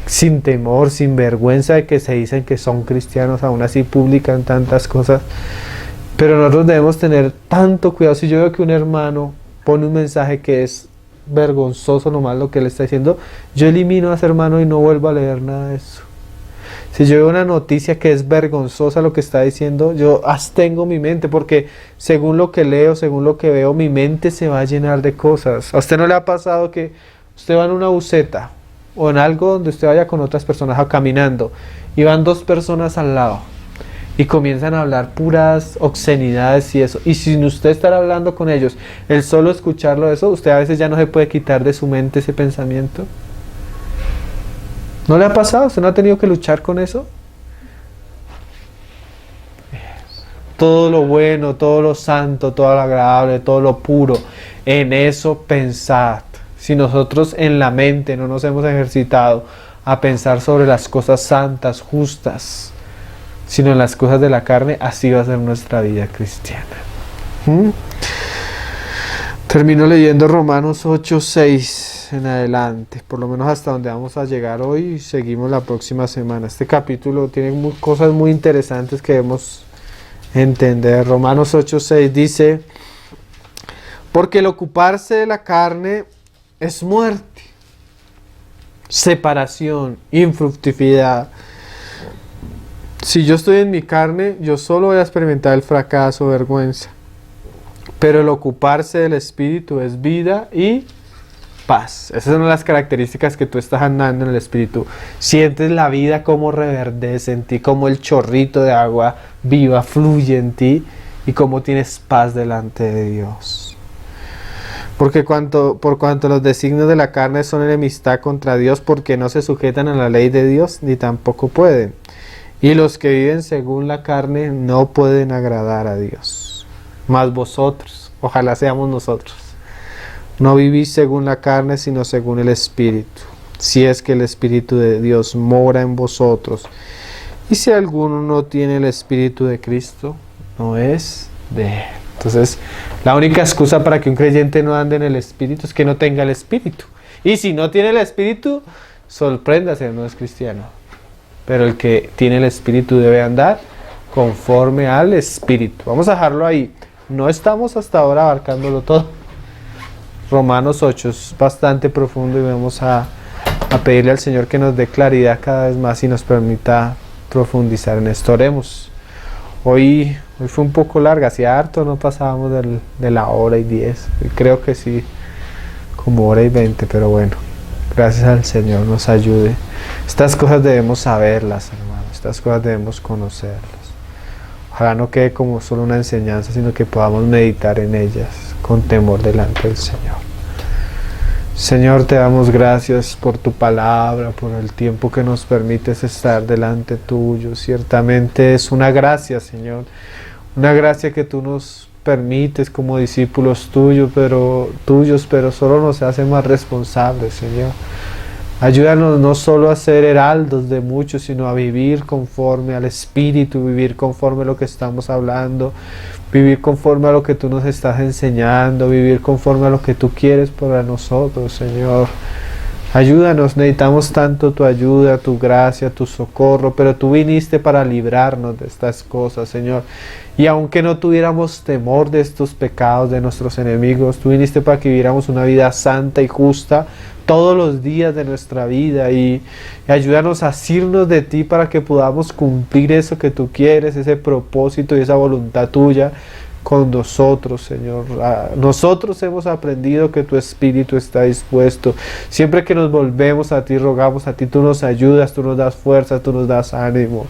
sin temor, sin vergüenza de que se dicen que son cristianos, aún así publican tantas cosas. Pero nosotros debemos tener tanto cuidado. Si yo veo que un hermano pone un mensaje que es vergonzoso nomás lo que le está diciendo, yo elimino a ese hermano y no vuelvo a leer nada de eso. Si yo veo una noticia que es vergonzosa lo que está diciendo, yo abstengo mi mente, porque según lo que leo, según lo que veo, mi mente se va a llenar de cosas. ¿A usted no le ha pasado que usted va en una buseta o en algo donde usted vaya con otras personas caminando y van dos personas al lado y comienzan a hablar puras obscenidades y eso, y sin usted estar hablando con ellos, el solo escucharlo eso, usted a veces ya no se puede quitar de su mente ese pensamiento? ¿No le ha pasado? ¿Usted no ha tenido que luchar con eso? Todo lo bueno, todo lo santo, todo lo agradable, todo lo puro, en eso pensad. Si nosotros en la mente no nos hemos ejercitado a pensar sobre las cosas santas, justas, sino en las cosas de la carne, así va a ser nuestra vida cristiana. Termino leyendo Romanos 8:6 en adelante, por lo menos hasta donde vamos a llegar hoy, y seguimos la próxima semana. Este capítulo tiene cosas muy interesantes que debemos entender. Romanos 8:6 dice: porque el ocuparse de la carne es muerte, separación, infructividad. Si yo estoy en mi carne, yo solo voy a experimentar el fracaso, vergüenza. Pero el ocuparse del Espíritu es vida y paz. Esas son las características que tú estás andando en el Espíritu. Sientes la vida como reverdece en ti, como el chorrito de agua viva fluye en ti, y como tienes paz delante de Dios. Porque por cuanto los designios de la carne son enemistad contra Dios, porque no se sujetan a la ley de Dios, ni tampoco pueden. Y los que viven según la carne no pueden agradar a Dios. Mas vosotros, ojalá seamos nosotros, no vivís según la carne, sino según el Espíritu, si es que el Espíritu de Dios mora en vosotros. Y si alguno no tiene el Espíritu de Cristo, no es de Él. Entonces, la única excusa para que un creyente no ande en el Espíritu es que no tenga el Espíritu. Y si no tiene el Espíritu, sorpréndase, no es cristiano. Pero el que tiene el Espíritu debe andar conforme al Espíritu. Vamos a dejarlo ahí. No estamos hasta ahora abarcándolo todo. Romanos 8 es bastante profundo y vamos a pedirle al Señor que nos dé claridad cada vez más y nos permita profundizar en esto. Oremos. Hoy fue un poco larga, hacía harto no pasábamos de la hora y 10. Creo que sí, como hora y 20, pero bueno, gracias al Señor nos ayude. Estas cosas debemos saberlas, hermanos, estas cosas debemos conocerlas. Ojalá no quede como solo una enseñanza, sino que podamos meditar en ellas con temor delante del Señor. Señor, te damos gracias por tu palabra, por el tiempo que nos permites estar delante tuyo. Ciertamente es una gracia, Señor, una gracia que tú nos permites como discípulos tuyos, pero solo nos hace más responsables, Señor. Ayúdanos no solo a ser heraldos de muchos, sino a vivir conforme al Espíritu, vivir conforme a lo que estamos hablando, vivir conforme a lo que tú nos estás enseñando, vivir conforme a lo que tú quieres para nosotros, Señor. Ayúdanos, necesitamos tanto tu ayuda, tu gracia, tu socorro, pero tú viniste para librarnos de estas cosas, Señor. Y aunque no tuviéramos temor de estos pecados de nuestros enemigos, tú viniste para que viviéramos una vida santa y justa todos los días de nuestra vida, y ayúdanos a asirnos de ti para que podamos cumplir eso que tú quieres, ese propósito y esa voluntad tuya con nosotros, Señor. Nosotros hemos aprendido que tu Espíritu está dispuesto. Siempre que nos volvemos a ti, rogamos a ti, tú nos ayudas, tú nos das fuerza, tú nos das ánimo.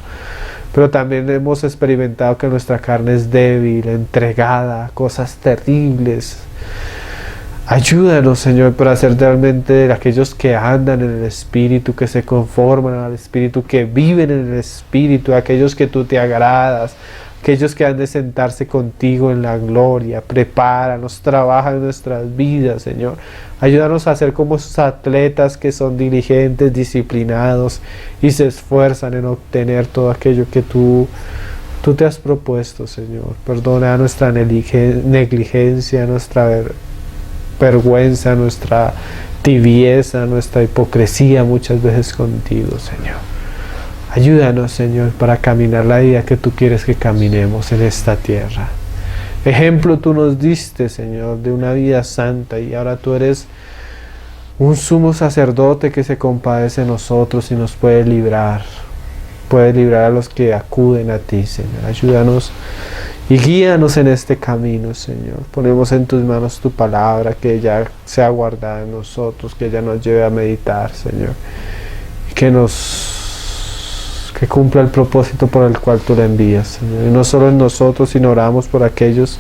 Pero también hemos experimentado que nuestra carne es débil, entregada a cosas terribles. Ayúdanos, Señor, para ser realmente aquellos que andan en el Espíritu, que se conforman al Espíritu, que viven en el Espíritu, aquellos que tú te agradas, aquellos que han de sentarse contigo en la gloria. Prepáranos, trabaja en nuestras vidas, Señor. Ayúdanos a ser como esos atletas que son diligentes, disciplinados y se esfuerzan en obtener todo aquello que tú te has propuesto, Señor. Perdona nuestra negligencia, nuestra vergüenza, nuestra tibieza, nuestra hipocresía muchas veces contigo, Señor. Ayúdanos, Señor, para caminar la vida que tú quieres que caminemos en esta tierra. Ejemplo tú nos diste, Señor, de una vida santa, y ahora tú eres un sumo sacerdote que se compadece de nosotros y nos puede librar a los que acuden a ti, Señor. Ayúdanos y guíanos en este camino, Señor. Ponemos en tus manos tu palabra, que ella sea guardada en nosotros, que ella nos lleve a meditar, Señor, y que cumpla el propósito por el cual tú la envías, Señor. Y no solo en nosotros, sino oramos por aquellos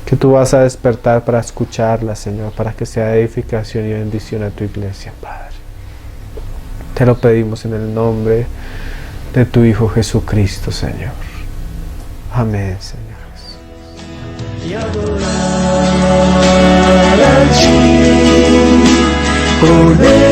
que tú vas a despertar para escucharla, Señor, para que sea edificación y bendición a tu iglesia, Padre. Te lo pedimos en el nombre de tu Hijo Jesucristo, Señor. Amén, Señor. Y adorar a ti, poder